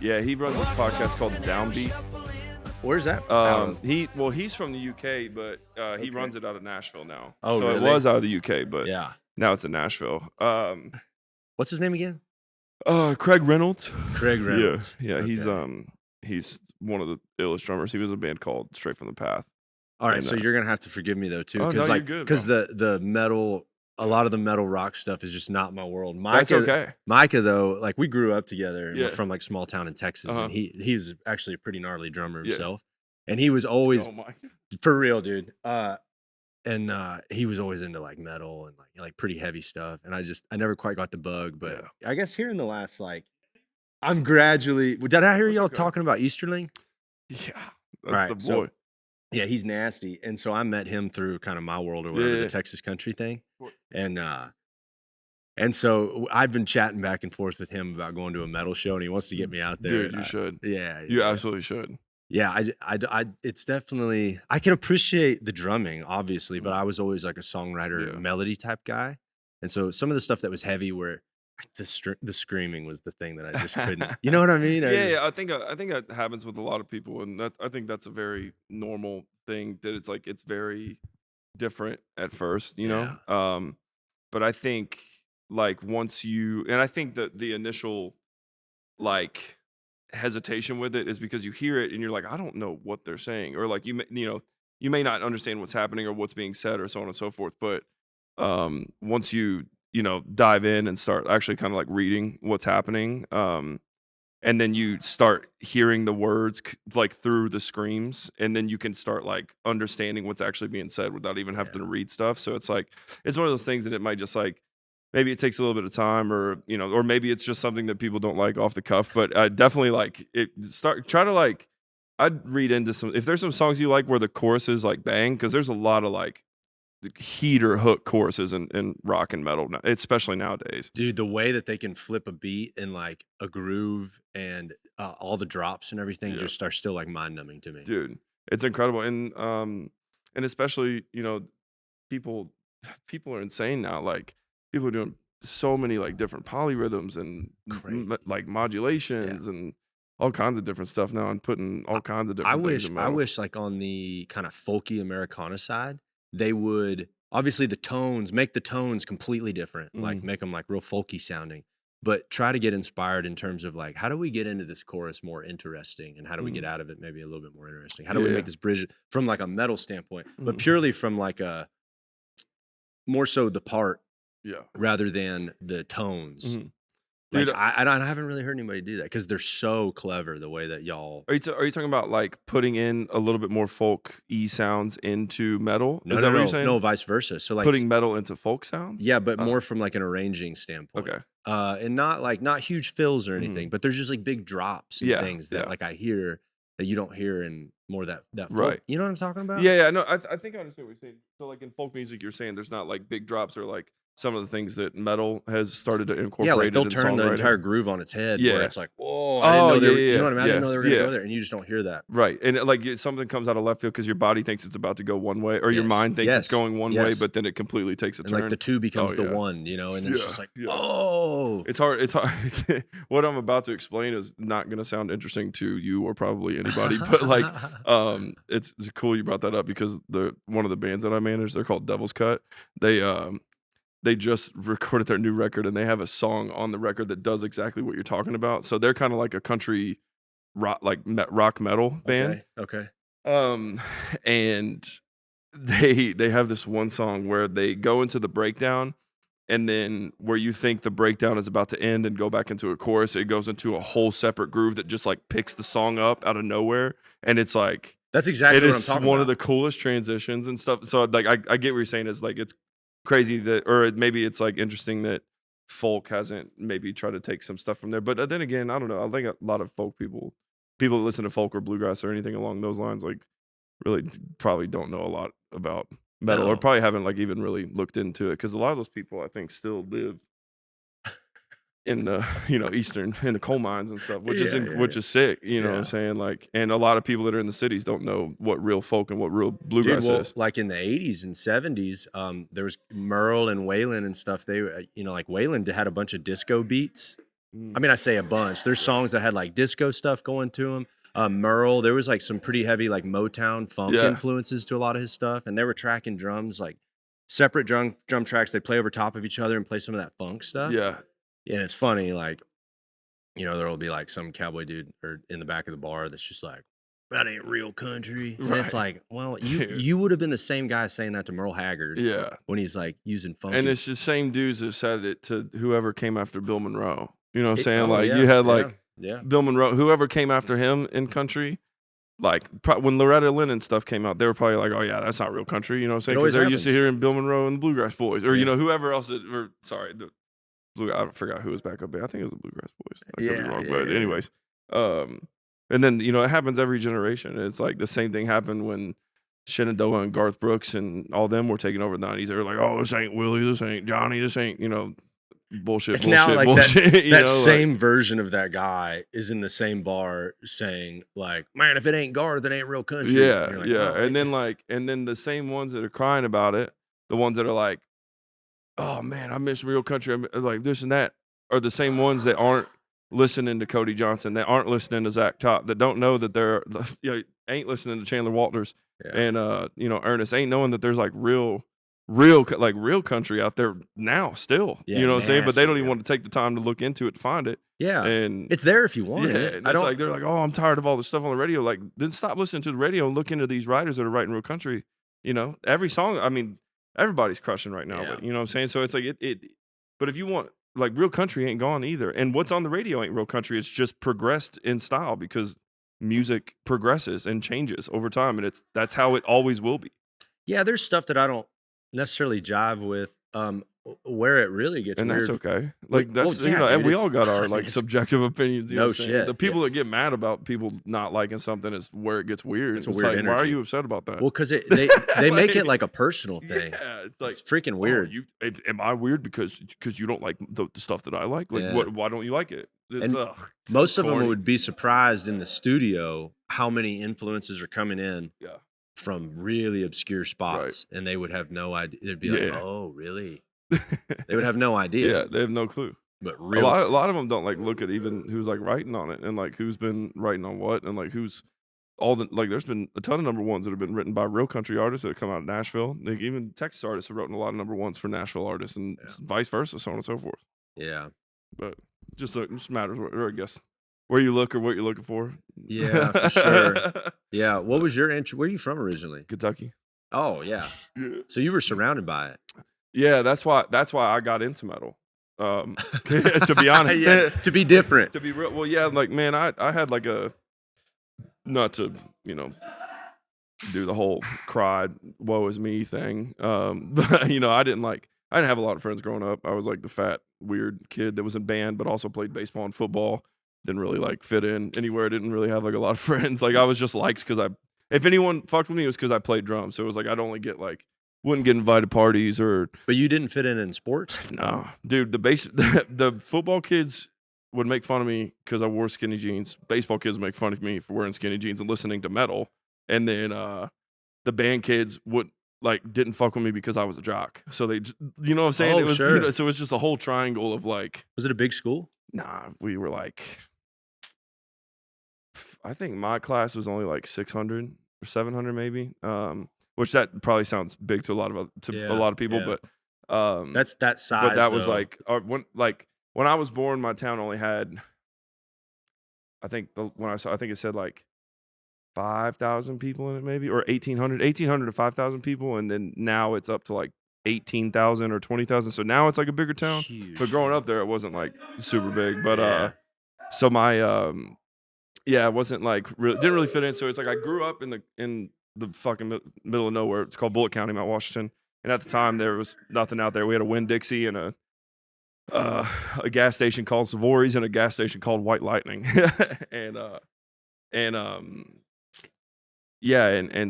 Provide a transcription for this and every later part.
Yeah, he runs this podcast called Downbeat. Where's that from? He's from the UK, but he Okay. runs it out of Nashville now. Oh, so really? it was out of the UK, but Yeah. now it's in Nashville. What's his name again? Craig Reynolds. Craig Reynolds. Yeah, Okay. he's one of the illest drummers. He was in a band called Straight from the Path. All right, And, so you're gonna have to forgive me though too, Oh, because no, you're good, because bro. the metal, a lot of the metal rock stuff is just not my world. That's okay. Micah though, like we grew up together and we're Yeah. from like small town in Texas, Uh-huh. and he's actually a pretty gnarly drummer Yeah. himself, and he was always Oh my. for real, dude. And he was always into like metal and like pretty heavy stuff, and I never quite got the bug, but I guess here in the last I'm gradually. Did I hear That's y'all okay. talking about Easterling? Yeah, Right, that's the boy. so- Yeah, he's nasty, and so I met him through kind of my world or whatever, Yeah. the Texas country thing, Cool. and so I've been chatting back and forth with him about going to a metal show, and he wants to get me out there. Dude, and you should. Yeah, You yeah. absolutely should. Yeah, it's definitely. I can appreciate the drumming, obviously, but I was always like a songwriter, Yeah. melody type guy, and so some of the stuff that was heavy, where the screaming was the thing that I just couldn't. You know what I mean? Yeah, I think that happens with a lot of people, and I think that's a very normal thing. That it's like it's very different at first, you know. But I think like once you, and I think that the initial like hesitation with it is because you hear it and you're like, I don't know what they're saying, or like you may not understand what's happening or what's being said or so on and so forth. But once you dive in and start actually kind of like reading what's happening, and then you start hearing the words like through the screams, and then you can start like understanding what's actually being said without even having to read stuff. So it's like it's one of those things that it might just like maybe it takes a little bit of time, or or maybe it's just something that people don't like off the cuff. But definitely like try to like I'd read into some, if there's some songs you like where the choruses like bang, because there's a lot of like heater hook choruses in rock and metal, especially nowadays. Dude, the way that they can flip a beat and like a groove and all the drops and everything just are still like mind numbing to me. Dude, it's incredible. And especially, people are insane now. Like people are doing so many like different polyrhythms and like modulations and all kinds of different stuff now, and putting all kinds of different things in I metal. wish like on the kind of folky Americana side, they would obviously make the tones completely different, like make them like real folky sounding, but try to get inspired in terms of like, how do we get into this chorus more interesting, and how do we get out of it maybe a little bit more interesting? How do we make this bridge from like a metal standpoint, but purely from like a more so the part rather than the tones. Like, dude, I haven't really heard anybody do that because they're so clever the way that y'all. Are you talking about like putting in a little bit more folk sounds into metal? No, Is that what you're saying? No, vice versa. So like putting metal into folk sounds? Yeah, but more from like an arranging standpoint. Okay. And not huge fills or anything, but there's just like big drops and things that like I hear that you don't hear in more that folk. Right. You know what I'm talking about? Yeah. No, I think I understand what you're saying. So like in folk music, you're saying there's not like big drops or like some of the things that metal has started to incorporate. Yeah, like they'll in turn the songwriting. entire groove on its head. Yeah. Where it's like, whoa, I didn't know they were, you know what I mean? I didn't know they were going to go there, and you just don't hear that. Right, and like something comes out of left field because your body thinks it's about to go one way, or your mind thinks it's going one way, but then it completely takes a turn. And like the two becomes the one, and then it's just like, oh. It's hard. It's hard. What I'm about to explain is not going to sound interesting to you or probably anybody, but like, it's cool you brought that up because one of the bands that I manage, they're called Devil's Cut. They just recorded their new record, and they have a song on the record that does exactly what you're talking about. So they're kind of like a country rock, like rock metal band. Okay. And they have this one song where they go into the breakdown, and then where you think the breakdown is about to end and go back into a chorus, it goes into a whole separate groove that just like picks the song up out of nowhere, and it's like that's exactly what I'm talking about. It is one of the coolest transitions and stuff. So like I get what you're saying is like it's crazy that, or maybe it's like interesting that folk hasn't maybe tried to take some stuff from there. But then again, I don't know. I think a lot of folk people that listen to folk or bluegrass or anything along those lines, like really probably don't know a lot about metal or probably haven't like even really looked into it. Because a lot of those people I think still live in the eastern, in the coal mines and stuff, which is sick. You know what I'm saying? Like, and a lot of people that are in the cities don't know what real folk and what real bluegrass is. Like in the 80s and 70s, there was Merle and Waylon and stuff. They like Waylon had a bunch of disco beats Mm. I mean, I say a bunch. There's songs that had like disco stuff going to them. Merle, there was like some pretty heavy like Motown funk Yeah. influences to a lot of his stuff, and they were tracking drums like separate drum tracks. They play over top of each other and play some of that funk stuff. Yeah. And it's funny, like, there'll be like some cowboy dude or in the back of the bar that's just like, that ain't real country. And it's Right. like, well, Dude. you would have been the same guy saying that to Merle Haggard Yeah. when he's like using funky. And it's the same dudes that said it to whoever came after Bill Monroe. You know what I'm saying? Oh, Like yeah, you had yeah, like yeah. Bill Monroe, whoever came after him in country, like when Loretta Lynn and stuff came out, they were probably like, "Oh yeah, that's not real country." You know what I'm saying? Because always they're used to happens. hearing Bill Monroe and the Bluegrass Boys, or Yeah. whoever else. The Blue. I forgot who was back up there. I think it was the Bluegrass Boys. I could be wrong, but yeah. anyways, and then it happens every generation. It's like the same thing happened when Shenandoah and Garth Brooks and all them were taking over the 90s. They were like, "Oh, this ain't Willie, this ain't Johnny, this ain't bullshit, It's now like bullshit." that same version of that guy is in the same bar saying like, "Man, if it ain't Garth, it ain't real country." Yeah, And you're like, yeah. "Oh, And then the same ones that are crying about it, the ones that are like, "Oh man, I miss real country," like this and that, are the same ones that aren't listening to Cody Johnson, that aren't listening to Zach Top, that don't know that they're ain't listening to Chandler Walters yeah. and Ernest, ain't knowing that there's like real country out there now still. Yeah, You know what I'm saying? But they don't nasty, even want to take the time to look into it to find it. Yeah, And it's there if you want yeah, it. and it's like they're like, "Oh, I'm tired of all this stuff on the radio." Like, then stop listening to the radio and look into these writers that are writing real country. Every song. I mean, everybody's crushing right now, Yeah. but you know what I'm saying. So it's like it. But if you want like real country, ain't gone either. And what's on the radio ain't real country. It's just progressed in style because music progresses and changes over time, and that's how it always will be. Yeah, there's stuff that I don't necessarily jive with. Where it really gets And weird. that's okay. Well, Like that's yeah, and dude, we it's- all got I our mean, like it's- subjective opinions. You know No what I'm saying? shit, The people yeah. that get mad about people not liking something is where it gets weird. It's a It's weird like, why are energy. you upset about that? Well, because they make it like a personal thing. Yeah, it's like It's freaking oh, weird. am I weird because you don't like the stuff that I like? Like, Yeah. why don't you like it? It's And so Most of them corny. would be surprised in the studio how many influences are coming in Yeah, from really obscure spots, and they would have no idea. They'd be like, Yeah. "Oh, really?" They would have no idea. yeah, they have no clue. But A real, lot of them don't like look at even who's like writing on it and like who's been writing on what and like who's all the like. There's been a ton of number ones that have been written by real country artists that have come out of Nashville. Like even Texas artists have written a lot of number ones for Nashville artists and vice versa, so on and so forth. yeah, But just matters where I guess where you look or what you're looking for. yeah, for sure. Yeah. What was your intro? Where are you from originally? Kentucky. Oh, yeah. Yeah. So you were surrounded by it. Yeah, that's why I got into metal. To be honest, Yeah, to be different. to be real, well, yeah, like man, I had like a not to do the whole cried woe is me thing. But I didn't have a lot of friends growing up. I was like the fat weird kid that was in band, but also played baseball and football. Didn't really like fit in anywhere. Didn't really have like a lot of friends. Like I was just liked because if anyone fucked with me, it was because I played drums. So it was like I'd only get wouldn't get invited to parties or But you didn't fit in sports? no, dude. The football kids would make fun of me because I wore skinny jeans. Baseball kids make fun of me for wearing skinny jeans and listening to metal. And then the band kids didn't fuck with me because I was a jock. So they, you know what I'm saying? Oh, It was, sure. so it was just a whole triangle of like, Was it a big school? nah, we were I think my class was only like 600 or 700 maybe. Which that probably sounds big to a lot of people, yeah. but That's that size. but that was though. when I was born, my town only had, I think it said like 5,000 people in it maybe, or 1,800 to 5,000 people, and then now it's up to like 18,000 or 20,000. So now it's like a bigger town. Huge. But growing up there, it wasn't like super big. But Yeah. so my it wasn't like didn't really fit in. So it's like I grew up in the fucking middle of nowhere. It's called Bullitt County, Mount Washington. And at the time, there was nothing out there. We had a Winn-Dixie and a gas station called Savory's and a gas station called White Lightning. and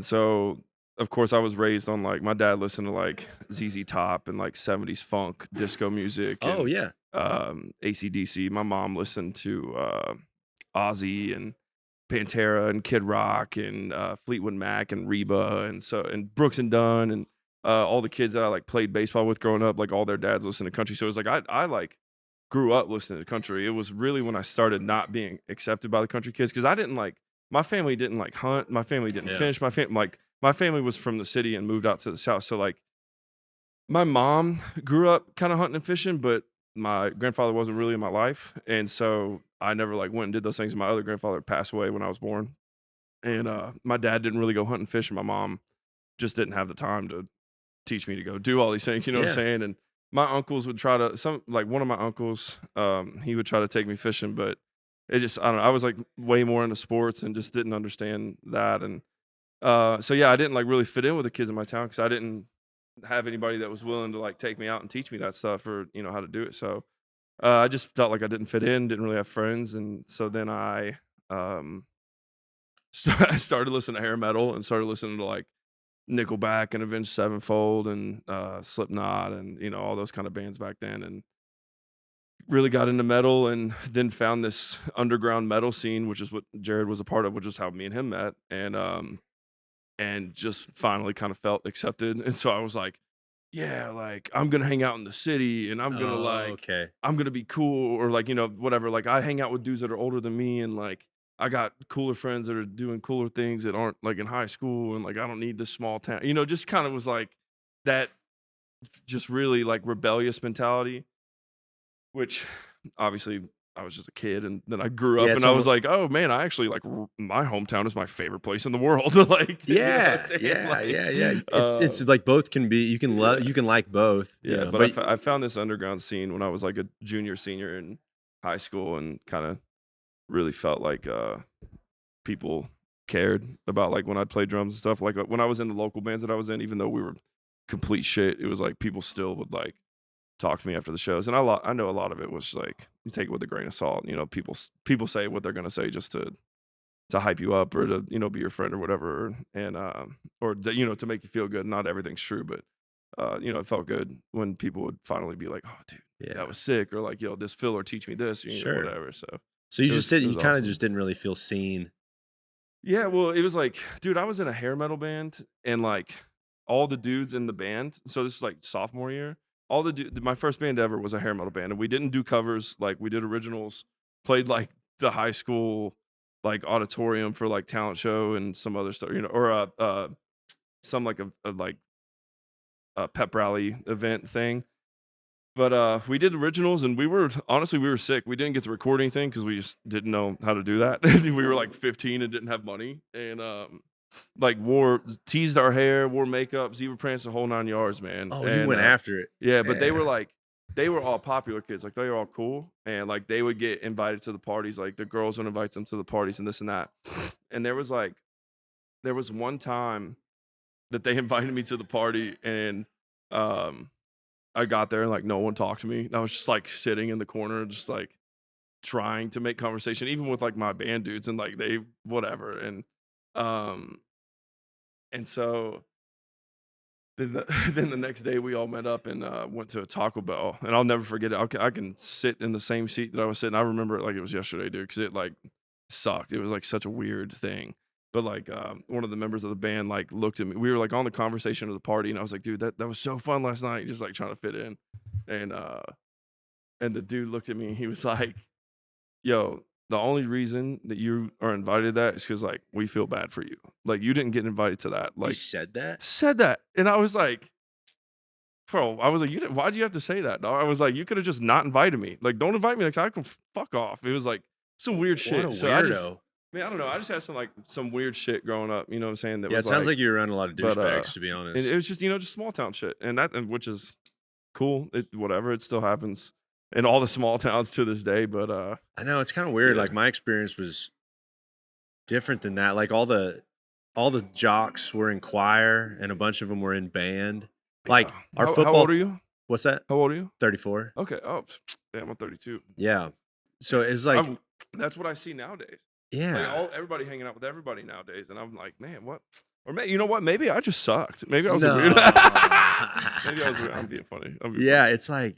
so of course I was raised on like my dad listened to like ZZ Top and like 70s funk disco music. Oh, And, yeah. AC/DC. My mom listened to Ozzy and Pantera and Kid Rock and Fleetwood Mac and Reba and Brooks and Dunn and all the kids that I like played baseball with growing up, like all their dads listened to country. So it was like I grew up listening to country. It was really when I started not being accepted by the country kids because I didn't like my family didn't like hunt. My family didn't Yeah. fish. My family was from the city and moved out to the south. So like my mom grew up kind of hunting and fishing, but my grandfather wasn't really in my life, and so I never like went and did those things. My other grandfather passed away when I was born, and my dad didn't really go hunting and fishing. My mom just didn't have the time to teach me to go do all these things, you know what I'm Yeah. saying? And my uncles would try to one of my uncles, he would try to take me fishing, but it just I don't know, I was like way more into sports and just didn't understand that. And so yeah, I didn't like really fit in with the kids in my town because I didn't have anybody that was willing to like take me out and teach me that stuff or how to do it. So I just felt like I didn't fit in, didn't really have friends, and so then um, I started listening to hair metal and started listening to like Nickelback and Avenged Sevenfold and Slipknot and all those kind of bands back then, and really got into metal, and then found this underground metal scene, which is what Jared was a part of, which is how me and him met, and just finally kind of felt accepted. And so I was like, yeah, like I'm gonna hang out in the city, and I'm gonna Oh, like okay. I'm gonna be cool, or like whatever. Like I hang out with dudes that are older than me, and like I got cooler friends that are doing cooler things that aren't like in high school, and like I don't need this small town. Just kind of was like that, just really like rebellious mentality, which obviously I was just a kid, and then I grew Yeah, up, it's and I was almost like, oh man, I actually like my hometown is my favorite place in the world. Like, what I'm yeah, saying? yeah, Like, yeah, yeah. It's like both can be yeah. you can like both, Yeah, but but I found this underground scene when I was like a junior, senior in high school, and kind of really felt like people cared about like when I'd play drums and stuff. Like when I was in the local bands that I was in, even though we were complete shit, it was like people still would like talk to me after the shows, and I know a lot of it was like you take it with a grain of salt. People say what they're gonna say just to hype you up or to be your friend or whatever, and or to make you feel good. Not everything's true, but it felt good when people would finally be like, oh dude, that yeah, was sick, or like, yo, this filler teach me this, sure. whatever. So So you just did it you was kind of awesome. just didn't really feel seen. Yeah, well, it was like, dude, I was in a hair metal band, and like all the dudes in the band, so this is like sophomore year, my first band ever was a hair metal band, and we didn't do covers, like we did originals, played like the high school like auditorium for like talent show and some other stuff, or some like like a pep rally event thing. But we did originals, and we were sick. We didn't get to record anything because we just didn't know how to do that. We were like 15 and didn't have money, and like wore teased our hair, wore makeup, zebra prints, the whole 9 yards, man. Oh, you And went after it. yeah, but Yeah. they were all popular kids, like they were all cool, and like they would get invited to the parties, like the girls would invite them to the parties and this and that. And there was one time that they invited me to the party, and um I got there and like no one talked to me. And I was just like sitting in the corner, just like trying to make conversation, even with like my band dudes, and like they whatever. Um and so then then the next day we all met up and went to a Taco Bell, and I'll never forget it. I can sit in the same seat that I was sitting. I remember it like it was yesterday, dude, because it like sucked. It was like such a weird thing. But like one of the members of the band like looked at me. We were like on the conversation of the party, and I was like, dude, that was so fun last night. Just like trying to fit in, and the dude looked at me, and he was like, yo, the only reason that you are invited to that is because like we feel bad for you. Like you didn't get invited to that. He Like said that? said that, and I was like, bro, I was like, you didn't, why'd you have to say that, dog? I was like, you could have just not invited me. Like, don't invite me next time. I can fuck off. It was like some weird What a shit. So I just, weirdo. man, I don't know. I just had some weird shit growing up. You know what I'm saying? That Yeah, it was sounds like, like you're around a lot of but douchebags, to be and it honest. was just just small town shit, and which is cool. It whatever. It still happens in all the small towns to this day. But I know it's kind of weird. yeah, Like my experience was different than that. Like all the jocks were in choir and a bunch of them were in band. yeah. Like our How football old are you? what's that? How old are you? 34. Okay. Oh, damn, I'm 32. Yeah. So Yeah, it's like that's what I see nowadays. Like yeah. everybody hanging out with everybody nowadays, and I'm like, man, what? Or you know what? Maybe I just sucked. Maybe I was a weird. No. Maybe I was. I'm being funny. I'm being Yeah, funny. it's like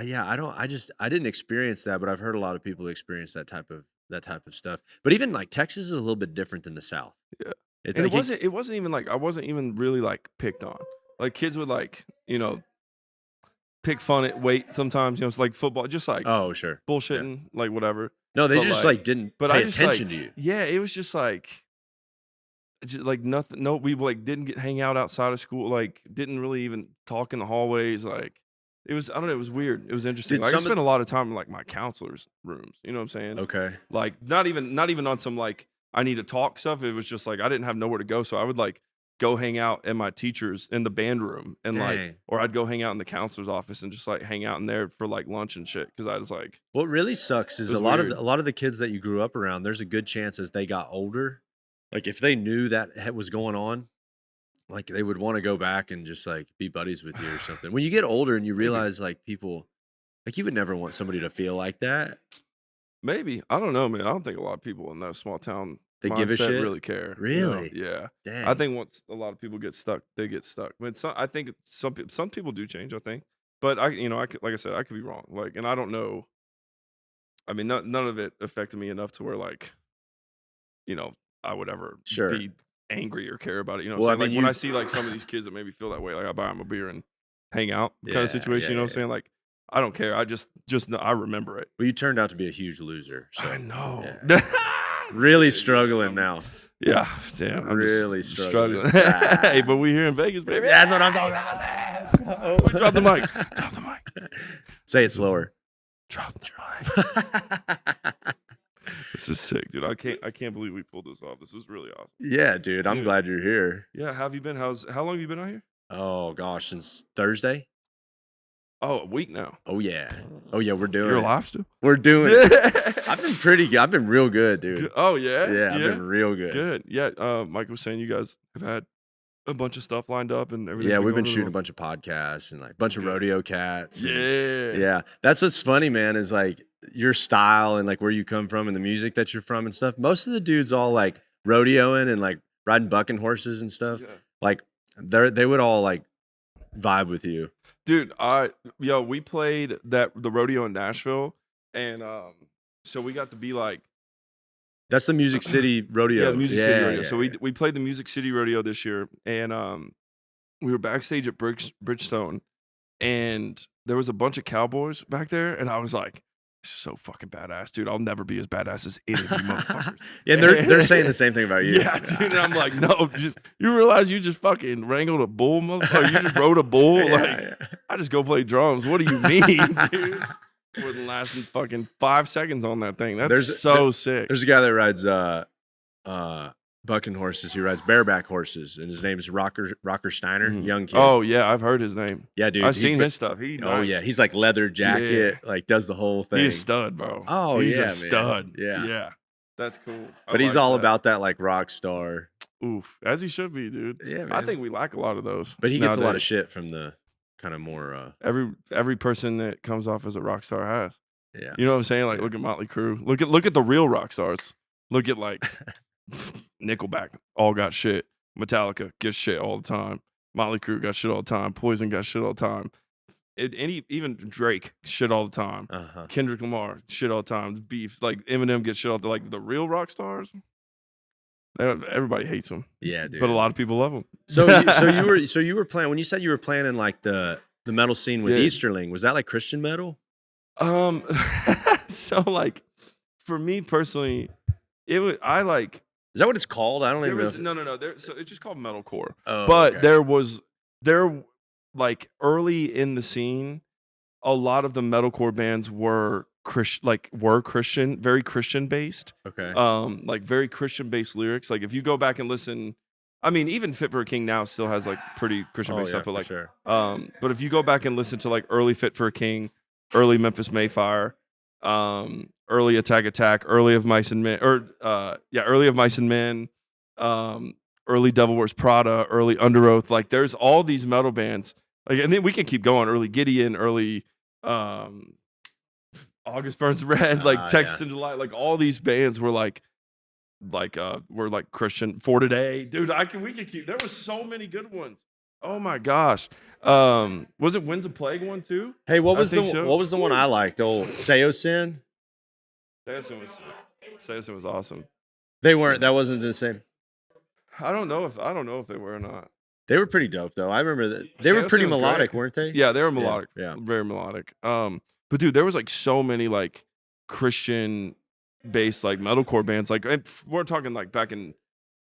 yeah, I didn't experience that, but I've heard a lot of people experience that type of stuff. But even like Texas is a little bit different than the South. Yeah, It's and like it wasn't even like I wasn't even really like picked on. Like kids would like pick fun at weight sometimes. It's like football, just like Oh, sure. Yeah. bullshitting, like whatever. No, they But just like, didn't but pay I just like, attention to you. yeah, it was just like nothing. No, we like didn't hang out outside of school. Like didn't really even talk in the hallways. Like it was, I don't know. It was weird. It was interesting. Did Like I some of spent a lot of time in like my counselor's rooms. You know what I'm saying? Okay. Like not even on some like I need to talk stuff. It was just like I didn't have nowhere to go, so I would like go hang out at my teacher's in the band room and like, Dang. or I'd go hang out in the counselor's office and just like hang out in there for like lunch and shit because I was like, What really sucks is it was a lot weird. of the kids that you grew up around, there's a good chance as they got older, like if they knew that was going on, like they would want to go back and just like be buddies with you or something. When you get older and you Maybe. realize like people, like you would never want somebody to feel like that. Maybe. I don't know, man. I don't think a lot of people in that small town They give a mindset shit? really care. Really? Yeah. Dang. I think once a lot of people get stuck, they get stuck. I mean, I think some people do change. I think, but I could, like I said, I could be wrong. Like, and I don't know. I mean, none of it affected me enough to where like, I would ever Sure. be angry or care about it. You know Well, what I I'm saying? mean, Like when you- I see like some of these kids that maybe feel that way, like I buy them a beer and hang out kind Yeah, of situation. yeah, You know what I'm yeah. saying? Like I don't care. I just know, I remember it. Well, you turned out to be a huge loser. So I know. yeah. Really Yeah, struggling now. Yeah, damn. I'm Really just struggling. Hey, but we here in Vegas, baby. That's what I'm talking about. We drop the mic. Drop the mic. Say it slower. Drop the mic. This is sick, dude. I can't believe we pulled this off. This is really awesome. Yeah, dude. I'm Dude. glad you're here. Yeah, how have you been? How long have you been out here? Oh gosh, since Thursday. Oh, a week now. Oh yeah. Oh yeah, we're doing You're it. alive still? We're doing it. I've been pretty good. I've been real good, dude. Oh yeah? Yeah, I've been real good. Good. Yeah, Mike was saying you guys have had a bunch of stuff lined up and everything. Yeah, we've been shooting a bunch of podcasts and like a bunch of rodeo cats. and- Yeah. yeah. That's what's funny, man, is like your style and like where you come from and the music that you're from and stuff. Most of the dudes all like rodeoing and like riding bucking horses and stuff. Yeah. Like they would all like vibe with you. Dude, we played the rodeo in Nashville and so we got to be like That's the Music City Rodeo. Yeah, the Music City Rodeo. yeah, So yeah. we played the Music City Rodeo this year, and we were backstage at Bridgestone, and there was a bunch of cowboys back there, and I was like, "This is so fucking badass, dude! I'll never be as badass as any of you motherfuckers." Yeah, and they're saying the same thing about you. Yeah, dude. And I'm like, no, you realize you just fucking wrangled a bull, motherfucker? You just rode a bull? Yeah, Like, yeah. I just go play drums. What do you mean, dude? Wouldn't last fucking 5 seconds on that thing. That's sick. There's a guy that rides bucking horses. He rides bareback horses, and his name is Rocker Steiner, Mhm. young kid. Oh yeah, I've heard his name. yeah, dude. I've he's seen been- his stuff. Oh yeah, he's like leather jacket, like does the whole thing. He's a stud, bro. Oh, he's yeah, a man. stud. Yeah. yeah, that's cool. I But he's like all that. about that like rock star. Oof, as he should be, dude. Yeah, man. I think we lack a lot of those. But he gets a lot of nowadays. shit from the kind of more. Every person that comes off as a rock star has. Yeah. You know what I'm saying? Like, look at Motley Crue. Look at the real rock stars. Look at like Nickelback. All got shit. Metallica gets shit all the time. Motley Crue got shit all the time. Poison got shit all the time. Even Drake shit all the time. Uh-huh. Kendrick Lamar shit all the time. Beef, like Eminem gets shit all the time. Like the real rock stars, everybody hates them. Yeah, dude. But a lot of people love them. So you were playing when you said you were playing in like the metal scene with Yeah. Easterling. Was that like Christian metal? So like for me personally, I like Is that what it's called? I don't there even was know. no. So it's just called metalcore. Oh, But okay. there like early in the scene, a lot of the metalcore bands were Christian, very Christian based. Okay. Like very Christian based lyrics. Like if you go back and listen, I mean, even Fit for a King now still has like pretty Christian based stuff. But like, sure. but if you go back and listen to like early Fit for a King, early Memphis Mayfire, early Attack, early of Mice and Men, early of Mice and Men, early Devil Wears Prada, early Under Oath. Like there's all these metal bands. Like, and then we can keep going. Early Gideon, early August Burns Red, like Text and Delight. Like all these bands were like Christian for Today. Dude, we could keep. There were so many good ones. Oh my gosh. Was it Winds of Plague one too? Hey, what was think so. what was the one I liked? Old Seosin? Sayson was awesome. That wasn't the same. I don't know if they were or not. They were pretty dope though. I remember that they were Sail pretty Sail was melodic, great. weren't they? Yeah, they were melodic, Yeah. very melodic. But dude, there was like so many like Christian based like metalcore bands. Like we're talking like back in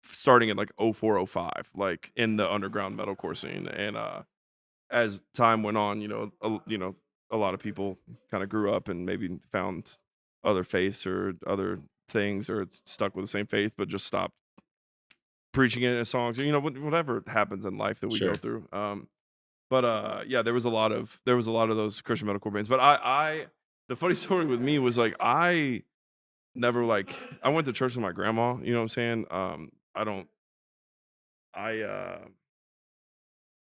starting in like 04, 05, like in the underground metalcore scene. And as time went on, a lot of people kind of grew up and maybe found other faiths or other things or stuck with the same faith, but just stopped preaching it in songs, or whatever happens in life that we go Sure. through. But yeah, there was a lot of those Christian metalcore bands. But I the funny story with me was like I never like I went to church with my grandma. You know what I'm saying? I don't. I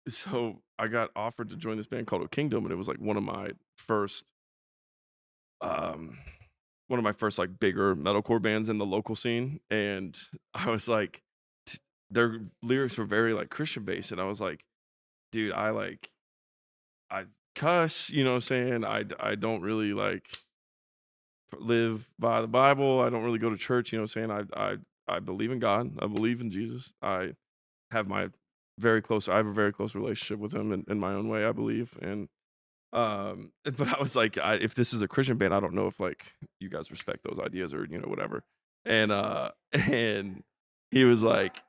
So I got offered to join this band called O Kingdom, and it was like um one of my first like bigger metalcore bands in the local scene. And I was like, their lyrics were very like Christian based, and I was like, dude, I cuss, you know what I'm saying? I don't really like live by the Bible. I don't really go to church, you know what I'm saying? I believe in God. I believe in Jesus. Have my I have a very close relationship with him in my own way, I believe. And but I was like, if this is a Christian band, I don't know if like you guys respect those ideas or whatever. And and he was like,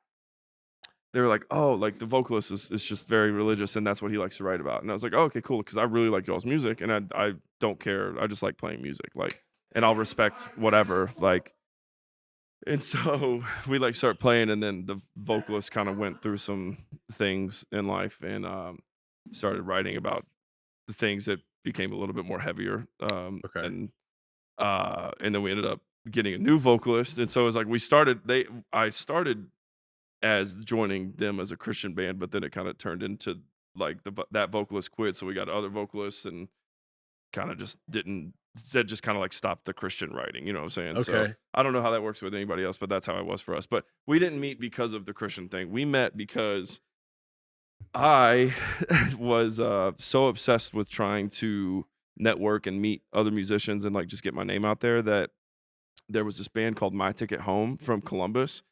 they were like, oh, like the vocalist is just very religious and that's what he likes to write about. And I was like, oh, okay, cool, because I really like y'all's music and I don't care. I just like playing music, like, and I'll respect whatever, like. And so we like start playing, and then the vocalist kind of went through some things in life and started writing about the things that became a little bit more heavier. Okay. And then we ended up getting a new vocalist, and so it was like I started as joining them as a Christian band, but then it kind of turned into like that vocalist quit, so we got other vocalists and kind of just just kind of like stopped the Christian writing, you know what I'm saying? So Okay. I don't know how that works with anybody else, but that's how it was for us. But we didn't meet because of the Christian thing. We met because I was so obsessed with trying to network and meet other musicians and like just get my name out there that there was this band called My Ticket Home from Columbus.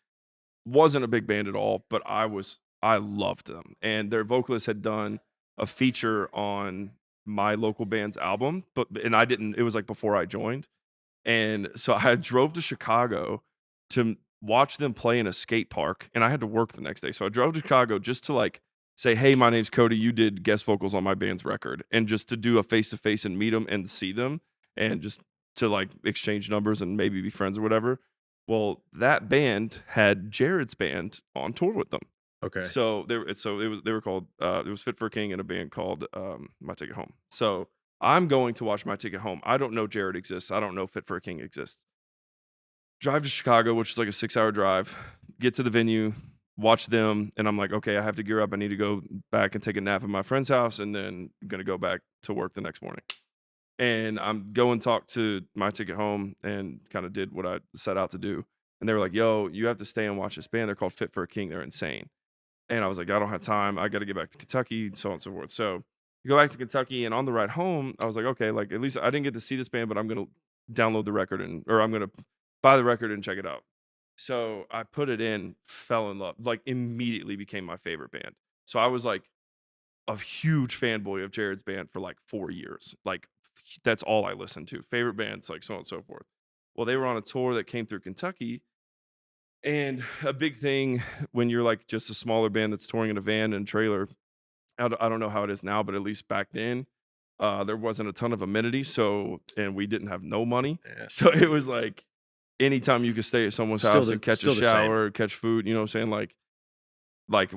Wasn't a big band at all, but I loved them. And their vocalist had done a feature on my local band's album, and I didn't, it was like before I joined. And so I drove to Chicago to watch them play in a skate park, and I had to work the next day. So I drove to Chicago just to like say, hey, my name's Cody. You did guest vocals on my band's record, and just to do a face to face and meet them and see them, and just to like exchange numbers and maybe be friends or whatever. Well, that band had Jarrod's band on tour with them. Okay. So they were called it was Fit for a King and a band called My Ticket Home. So I'm going to watch My Ticket Home. I don't know Jarrod exists. I don't know Fit for a King exists. Drive to Chicago, which is like a 6-hour drive. Get to the venue, watch them, and I'm like, okay, I have to gear up. I need to go back and take a nap at my friend's house, and then I'm gonna go back to work the next morning. And I'm going to talk to My Ticket Home and kind of did what I set out to do. And they were like, yo, you have to stay and watch this band. They're called Fit for a King. They're insane. And I was like, I don't have time. I got to get back to Kentucky, so on and so forth. So you go back to Kentucky, and on the ride home, I was like, okay, like at least I didn't get to see this band, but I'm gonna download the record or I'm gonna buy the record and check it out. So I put it in, fell in love, like immediately became my favorite band. So I was like a huge fanboy of Jarrod's band for like 4 years. Like that's all I listened to. Favorite bands, like so on and so forth. Well, they were on a tour that came through Kentucky. And a big thing when you're like just a smaller band that's touring in a van and trailer, I don't know how it is now, but at least back then, there wasn't a ton of amenities. So, and we didn't have no money. Yeah. So it was like anytime you could stay at someone's house and catch a shower, catch food, you know what I'm saying? Like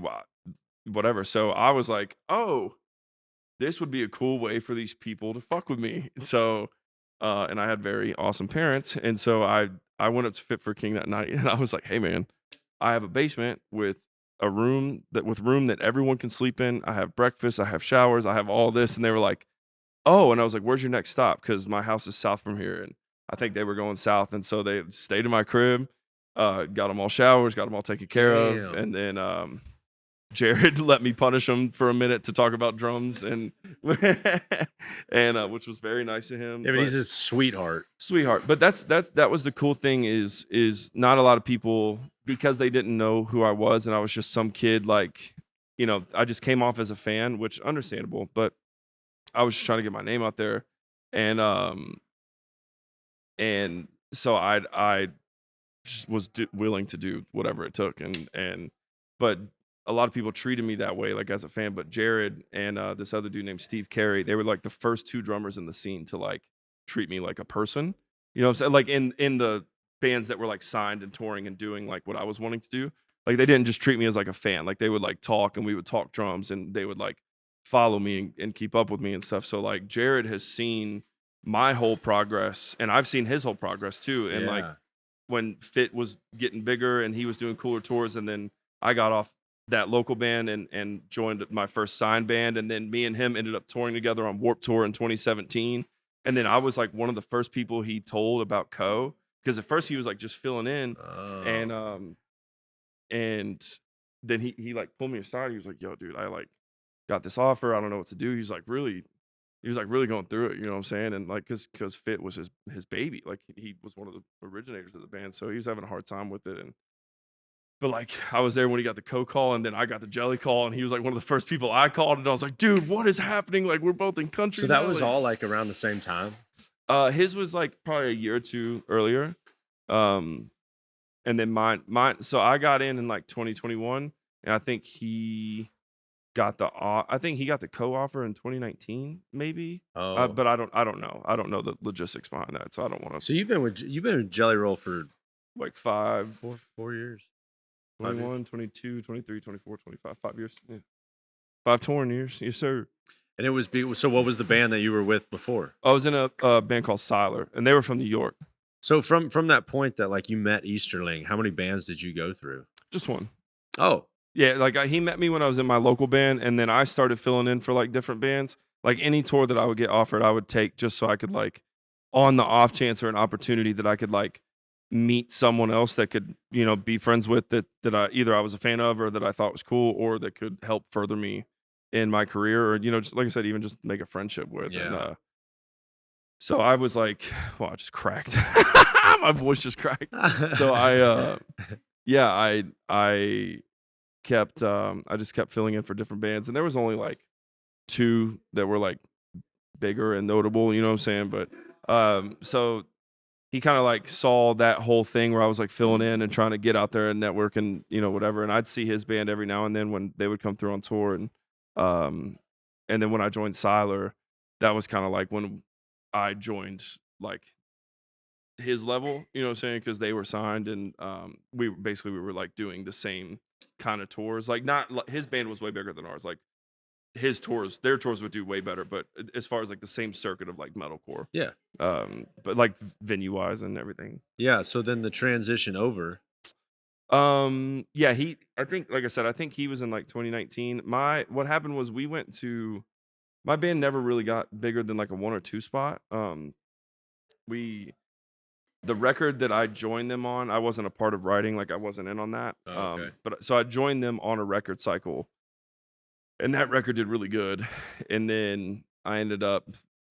whatever. So I was like, oh, this would be a cool way for these people to fuck with me. So, and I had very awesome parents. And so I went up to Fit for a King that night and I was like, hey man, I have a basement with a room that everyone can sleep in. I have breakfast, I have showers, I have all this. And they were like, oh, and I was like, where's your next stop? Because my house is south from here. And I think they were going south. And so they stayed in my crib, got them all showers, got them all taken care of. And then Jarrod let me punish him for a minute to talk about drums and and which was very nice of him. Yeah, but he's a sweetheart. But that was the cool thing is not a lot of people, because they didn't know who I was and I was just some kid like I just came off as a fan, which understandable, but I was just trying to get my name out there, and and so I just was willing to do whatever it took, but a lot of people treated me that way, like as a fan. But Jarrod and this other dude named Steve Carey, they were like the first two drummers in the scene to like treat me like a person. You know what I'm saying? Like in the bands that were like signed and touring and doing like what I was wanting to do. Like they didn't just treat me as like a fan. Like they would like talk and we would talk drums and they would like follow me and keep up with me and stuff. So like Jarrod has seen my whole progress and I've seen his whole progress too. And like Yeah. when Fit was getting bigger and he was doing cooler tours, and then I got off that local band and joined my first signed band, and then me and him ended up touring together on Warped Tour in 2017. And then I was like one of the first people he told about because at first he was like just filling in, and Oh. and then he like pulled me aside. He was like, "Yo, dude, I like got this offer. I don't know what to do." He was like really going through it, you know what I'm saying? And like, cause Fit was his baby. Like he was one of the originators of the band, so he was having a hard time with it. But like, I was there when he got the call, and then I got the Jelly call, and he was like one of the first people I called, and I was like, dude, what is happening? Like, we're both in So country that now. was Like, all like around the same time? his was like probably a year or two earlier. Um, and then mine, so I got in like 2021, and I think he got the co-offer in 2019, maybe. Oh. But I don't know. I don't know the logistics behind that, so I don't want to So you've been with Jelly Roll for like 5, 4 years? 5 years? 21, 22, 23, 24, 25, 5 years. Yeah. 5 touring years. Yes, sir. And it was so what was the band that you were with before? I was in a band called Siler, and they were from New York. So from that point that like you met Easterling, how many bands did you go through? Just one. Oh. Yeah, like he met me when I was in my local band, and then I started filling in for like different bands. Like any tour that I would get offered, I would take just so I could like, on the off chance or an opportunity that I could like meet someone else that could be friends with that I either I was a fan of or that I thought was cool or that could help further me in my career or just like I said, even just make a friendship with. And Yeah. so I was like, well, I just cracked. My voice just cracked. So yeah, I just kept filling in for different bands, and there was only like 2 that were like bigger and notable, you know what I'm saying? But so he kind of like saw that whole thing where I was like filling in and trying to get out there and network and whatever. And I'd see his band every now and then when they would come through on tour. Um, and then when I joined Siler, that was kind of like when I joined like his level, you know what I'm saying? Because they were signed, and we were like doing the same kind of tours. Like not his band was way bigger than ours. Like their tours would do way better, but as far as like the same circuit of like metalcore. Yeah. But like venue wise and everything. Yeah. So then the transition over. Yeah, I think like I said, I think he was in like 2019. What happened was my band never really got bigger than like a 1 or 2 spot. The record that I joined them on, I wasn't a part of writing, like I wasn't in on that. Oh, okay. But so I joined them on a record cycle, and that record did really good. And then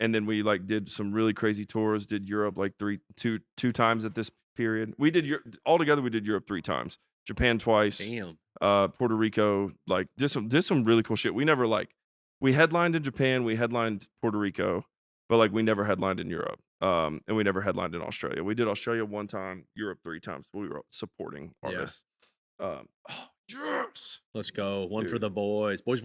we like did some really crazy tours, did Europe like two times at this period. We did altogether we did Europe 3 times. Japan twice. Damn. Puerto Rico, like did some really cool shit. We headlined in Japan, we headlined Puerto Rico, but like we never headlined in Europe. And we never headlined in Australia. We did Australia 1 time, Europe 3 times. We were supporting artists. Oh, yes. Let's go. One for Dude. the boys. Boys.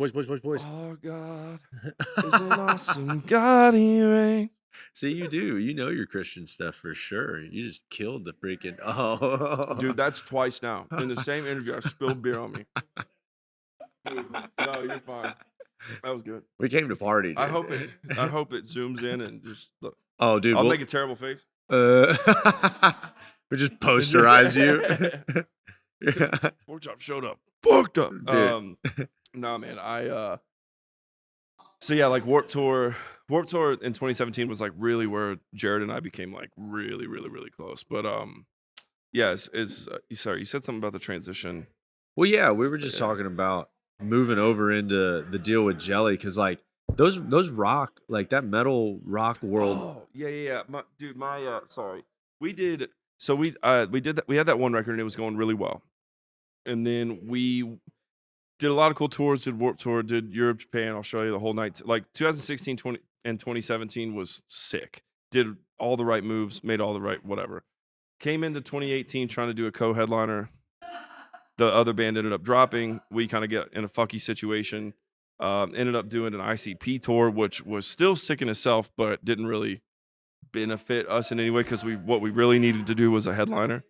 Oh God, is an awesome God he reigns. See, you do. You know your Christian stuff for sure. You just killed the freaking. Oh, Dude, that's twice now. In the same interview, I spilled beer on me. Dude, no, you're fine. That was good. We came to party. Dude. I hope it zooms in and just look. Oh, dude, I'll make a terrible face. We just posterize you. Pork chop showed up. Fucked up. Dude. Nah, man. So yeah, like Warped Tour in 2017 was like really where Jarrod and I became like really, really, really close. But yeah, sorry, you said something about the transition. Well, yeah, we were just talking about moving over into the deal with Jelly because like those rock, like that metal rock world. Oh yeah. Sorry, we did. So we did that. We had that one record and it was going really well, and then did a lot of cool tours, did Warped Tour, did Europe, Japan, Australia, the whole night. Like 2016, 20, and 2017 was sick. Did all the right moves, made all the right whatever. Came into 2018 trying to do a co-headliner. The other band ended up dropping. We kind of get in a fucky situation. Ended up doing an ICP tour, which was still sick in itself, but didn't really benefit us in any way because what we really needed to do was a headliner.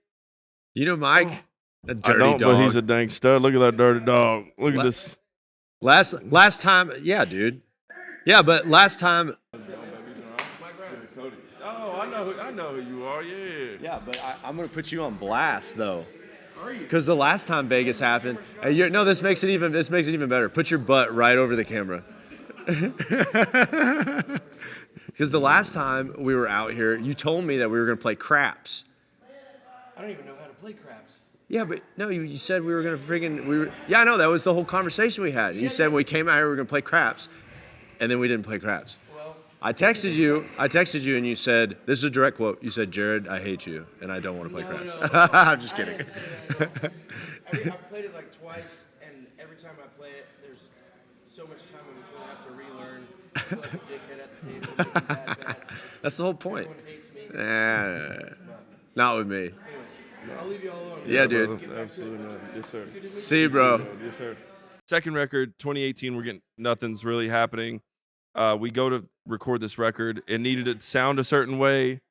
You know, Mike, a I dirty don't, dog. but he's a dang stud. Look at that dirty dog. Look at this. Last time, yeah, dude. Yeah, but last time. Oh, I know who you are. Yeah. Yeah, but I'm gonna put you on blast though. Because the last time Vegas happened, no, this makes it even better. Put your butt right over the camera. Because the last time we were out here, you told me that we were gonna play craps. I don't even know how to play craps. Yeah, but no, you said we were gonna yeah, I know, that was the whole conversation we had. You said when we came out here we were gonna play craps, and then we didn't play craps. Well, I texted you and you said, this is a direct quote, you said, Jarrod, I hate you, and I don't want to play craps. No. I'm just kidding. I've played it like twice, and every time I play it, there's so much time in between I have to relearn. I feel like a dickhead at the table, making bad bets. That's the whole point. Everyone hates me. Nah, not with me. Anyways, I'll leave you all alone. Yeah, dude. Absolutely not. Yes, sir. See you, bro. Yes, sir. Second record, 2018. We're getting nothing's really happening. We go to record this record. It needed to sound a certain way,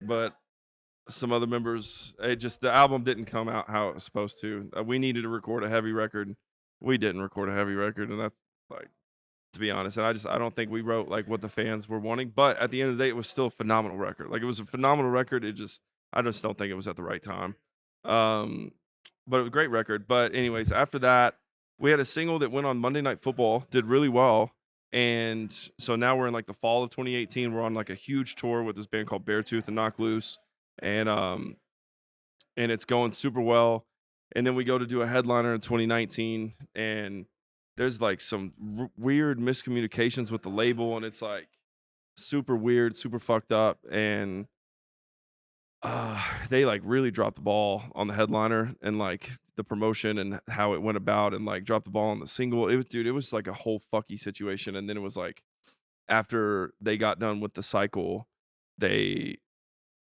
but some other members, the album didn't come out how it was supposed to. We needed to record a heavy record. We didn't record a heavy record, and that's like, to be honest. And I don't think we wrote like what the fans were wanting. But at the end of the day, it was still a phenomenal record. Like it was a phenomenal record. I just don't think it was at the right time. But it was a great record. But anyways, after that, we had a single that went on Monday Night Football, did really well. And so now we're in like the fall of 2018. We're on like a huge tour with this band called Beartooth and Knock Loose. And it's going super well. And then we go to do a headliner in 2019, and there's like some weird miscommunications with the label, and it's like super weird, super fucked up. And they like really dropped the ball on the headliner and like the promotion and how it went about, and like dropped the ball on the single. It was like a whole fucky situation. And then it was like after they got done with the cycle, they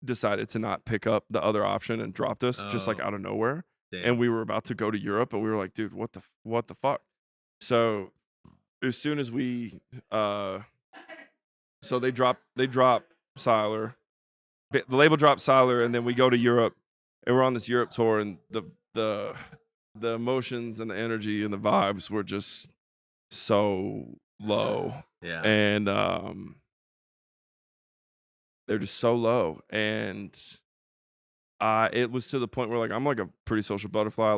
decided to not pick up the other option and dropped us just like out of nowhere. Damn. And we were about to go to Europe, and we were like, dude, what the fuck? So as soon as we so they drop Siler. The label dropped Siler, and then we go to Europe, and we're on this Europe tour, and the emotions and the energy and the vibes were just so low. Yeah. And they're just so low. And it was to the point where like I'm like a pretty social butterfly. I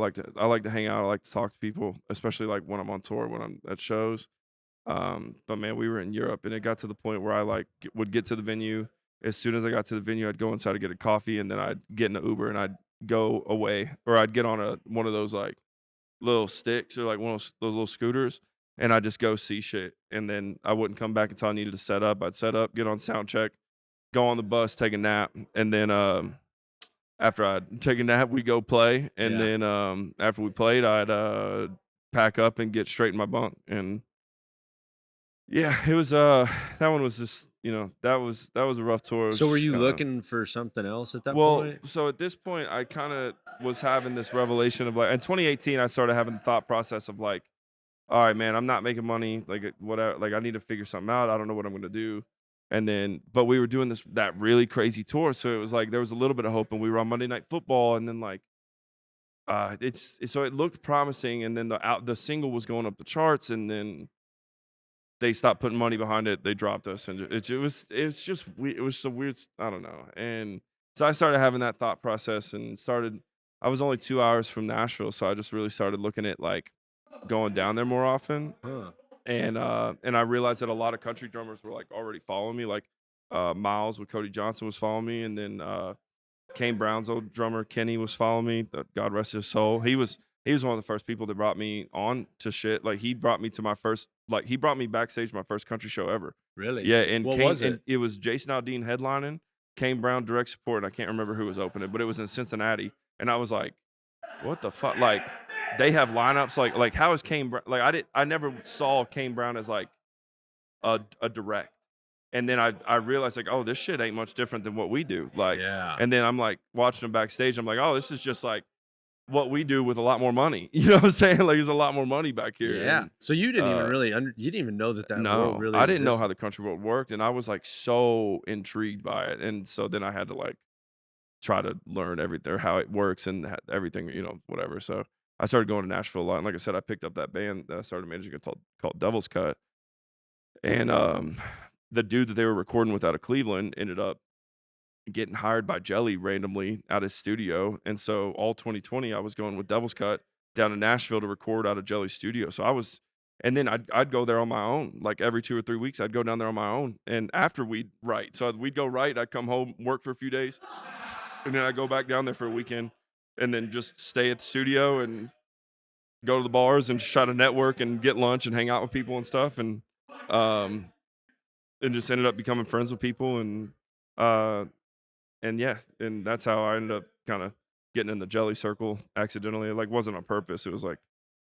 like to hang out. I like to talk to people, especially like when I'm on tour, when I'm at shows. But man, we were in Europe, and it got to the point where I like would get to the venue. As soon as I got to the venue, I'd go inside to get a coffee, and then I'd get in an Uber and I'd go away, or I'd get on one of those like little sticks or like one of those little scooters, and I'd just go see shit. And then I wouldn't come back until I needed to set up. I'd set up, get on sound check, go on the bus, take a nap, and then after I'd take a nap, we go play, and then after we played, I'd pack up and get straight in my bunk. And yeah, it was that one was just that was a rough tour. So were you looking for something else at that Well, point? so at this point, I kind of was having this revelation of like, in 2018, I started having the thought process of like, all right, man, I'm not making money, like whatever, like I need to figure something out. I don't know what I'm gonna do. And then, but we were doing that really crazy tour, so it was like there was a little bit of hope, and we were on Monday Night Football, and then like, so it looked promising, and then the single was going up the charts, and then they stopped putting money behind it. They dropped us, and it was so weird. I don't know. And so I started having that thought process, and I was only 2 hours from Nashville, so I just really started looking at like going down there more often. Huh. And I realized that a lot of country drummers were like already following me. Like Miles with Cody Johnson was following me, and then Kane Brown's old drummer Kenny was following me. God rest his soul. He was one of the first people that brought me on to shit. Like he brought me backstage my first country show ever. Really? Yeah. And what was it? And it was Jason Aldean headlining, Kane Brown direct support, and I can't remember who was opening, but it was in Cincinnati. And I was like, what the fuck? Like, they have lineups like how is Kane Brown? Like I never saw Kane Brown as like a direct. And then I realized like, oh, this shit ain't much different than what we do. Like, Yeah. and then I'm like watching him backstage. I'm like, oh, this is just like what we do with a lot more money. You know what I'm saying? Like, there's a lot more money back here. Yeah. And, So you didn't even really you didn't even know that no, world really I didn't know how existed. the country world worked, and I was like so intrigued by it. And so then I had to like try to learn everything, how it works, and everything, you know, whatever. So I started going to Nashville a lot. And like I said, I picked up that band that I started managing called Devil's Cut. And the dude that they were recording with out of Cleveland ended up getting hired by Jelly randomly out of his studio. And so all 2020, I was going with Devil's Cut down to Nashville to record out of Jelly's studio. So and then I'd go there on my own. Like every 2 or 3 weeks, I'd go down there on my own. And after we'd write, so we'd go write, I'd come home, work for a few days, and then I'd go back down there for a weekend, and then just stay at the studio and go to the bars and just try to network and get lunch and hang out with people and stuff. And just ended up becoming friends with people, and yeah, and that's how I ended up kind of getting in the Jelly circle accidentally. It like wasn't on purpose. It was like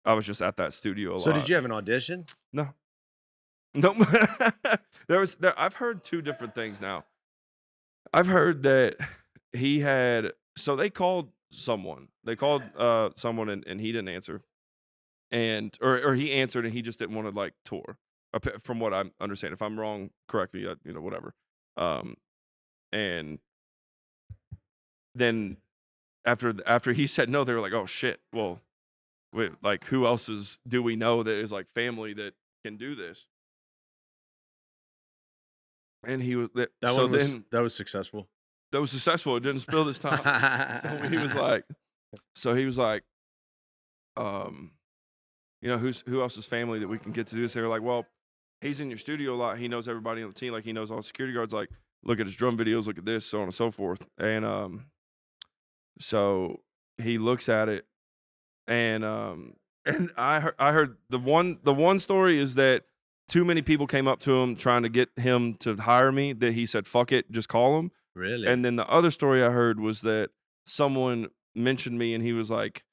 I was just at that studio a lot. So did you have an audition? No. I've heard two different things now. I've heard that he had, so they called someone. They called someone and he didn't answer. And or he answered and he just didn't want to like tour. From what I understand. If I'm wrong, correct me, you know, whatever. And then after he said no, they were like, "Oh shit. Well, wait, like who else do we know that is like family that can do this?" And he was that was successful. That was successful. It didn't spill this time. So he was like, you know, who else's family that we can get to do this? They were like, well, he's in your studio a lot. He knows everybody on the team. Like he knows all the security guards. Like, look at his drum videos. Look at this, so on and so forth. And so he looks at it, and I heard the one story is that too many people came up to him trying to get him to hire me. That he said, "Fuck it, just call him." Really? And then the other story I heard was that someone mentioned me, and he was like,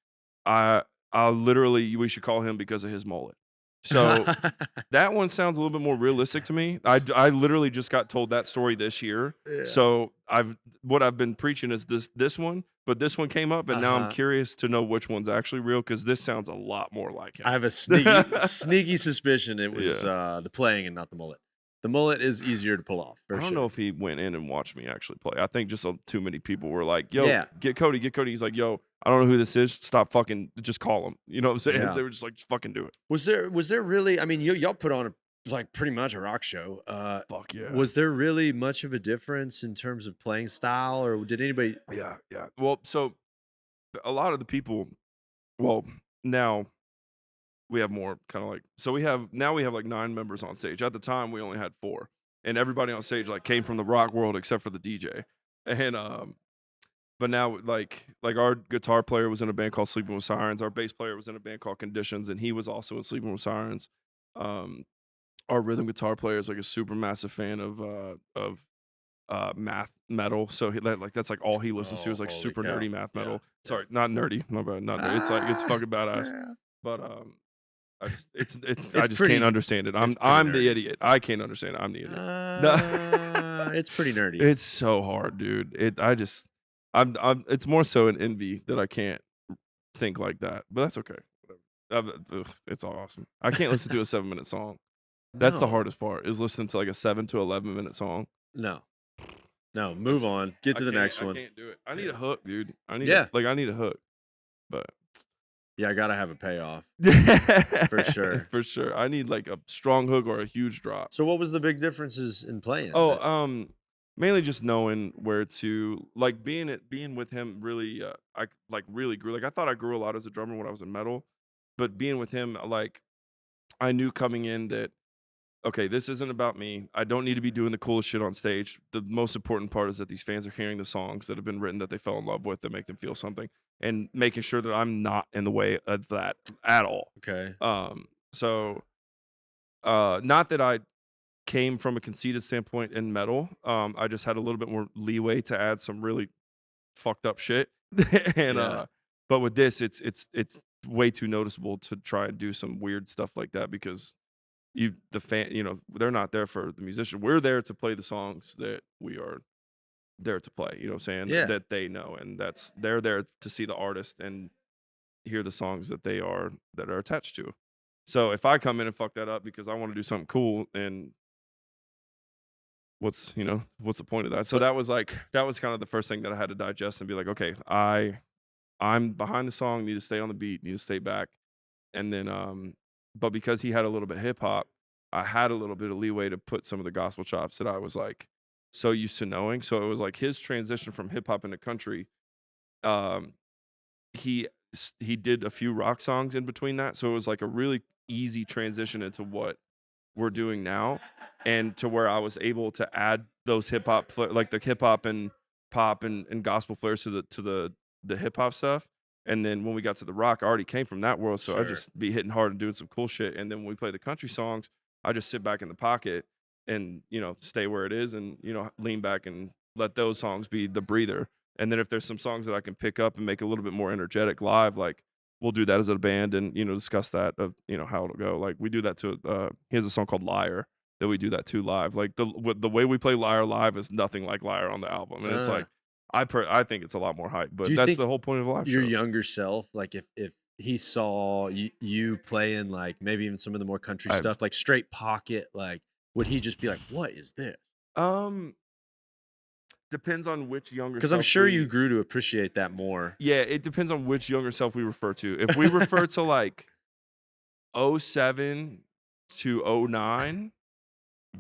I literally, we should call him because of his mullet. So that one sounds a little bit more realistic to me. I literally just got told that story this year. Yeah. So what I've been preaching is this one, but this one came up, and now I'm curious to know which one's actually real because this sounds a lot more like him. I have a sneaky suspicion it was the playing and not the mullet. The mullet is easier to pull off. I don't know if he went in and watched me actually play. I think just too many people were like, yo, get Cody. He's like, yo, I don't know who this is. Stop fucking, just call him. You know what I'm saying? Yeah. They were just like, just fucking do it. Was there really, I mean, y'all put on like pretty much a rock show. Fuck yeah. Was there really much of a difference in terms of playing style, or did anybody? Yeah. Well, so a lot of the people, now we have more kind of like, so we have like 9 members on stage. At the time, we only had 4, and everybody on stage like came from the rock world except for the DJ. And but now like our guitar player was in a band called Sleeping with Sirens. Our bass player was in a band called Conditions, and he was also in Sleeping with Sirens. Our rhythm guitar player is like a super massive fan of math metal, so that's like all he listens to is like super nerdy math metal. Yeah. Sorry, not nerdy. My bad, not nerdy. It's like it's fucking badass. Yeah. But I just can't understand it. I'm the idiot. I can't understand it. I'm the idiot. It's pretty nerdy. It's so hard, dude. It's more so an envy that I can't think like that. But that's okay. It's awesome. I can't listen to a 7-minute song. That's the hardest part, is listening to like a 7 to 11-minute song. No, move on. Get to the next one. I can't do it. I need a hook, dude. I need a hook. But yeah, I gotta have a payoff. For sure. For sure. I need like a strong hook or a huge drop. So what was the big differences in playing? Mainly just knowing where to, like being with him really, I like really grew. Like I thought I grew a lot as a drummer when I was in metal, but being with him, like I knew coming in that, okay, this isn't about me. I don't need to be doing the coolest shit on stage. The most important part is that these fans are hearing the songs that have been written that they fell in love with, that make them feel something, and making sure that I'm not in the way of that at all. Okay. So, not that I came from a conceited standpoint in metal. I just had a little bit more leeway to add some really fucked up shit. And but with this, it's way too noticeable to try and do some weird stuff like that because they're not there for the musician. We're there to play the songs that we are there to play. You know what I'm saying? Yeah. That they know, and they're there to see the artist and hear the songs that are attached to. So if I come in and fuck that up because I want to do something cool, and what's the point of that? So that was kind of the first thing that I had to digest and be like, okay, I'm behind the song, need to stay on the beat, need to stay back. And then but because he had a little bit of hip hop, I had a little bit of leeway to put some of the gospel chops that I was like so used to knowing. So it was like his transition from hip hop into country. He did a few rock songs in between that, so it was like a really easy transition into what we're doing now, and to where I was able to add those hip hop like the hip hop and pop and gospel flares to the hip hop stuff. And then when we got to the rock, I already came from that world, so I just be hitting hard and doing some cool shit. And then when we play the country songs, I just sit back in the pocket and stay where it is, and lean back and let those songs be the breather. And then if there's some songs that I can pick up and make a little bit more energetic live, like we'll do that as a band and discuss that of how it'll go. Like we do that to he has a song called Liar that we do that to live. Like the way we play Liar live is nothing like Liar on the album, and it's like I think it's a lot more hype. But that's the whole point of a live show. Your younger self, like if he saw you playing like maybe even some of the more country stuff, like straight pocket, like would he just be like, "What is this?" Depends on which younger. Because I'm sure you grew to appreciate that more. Yeah, it depends on which younger self we refer to. If we refer to like 07 to 09,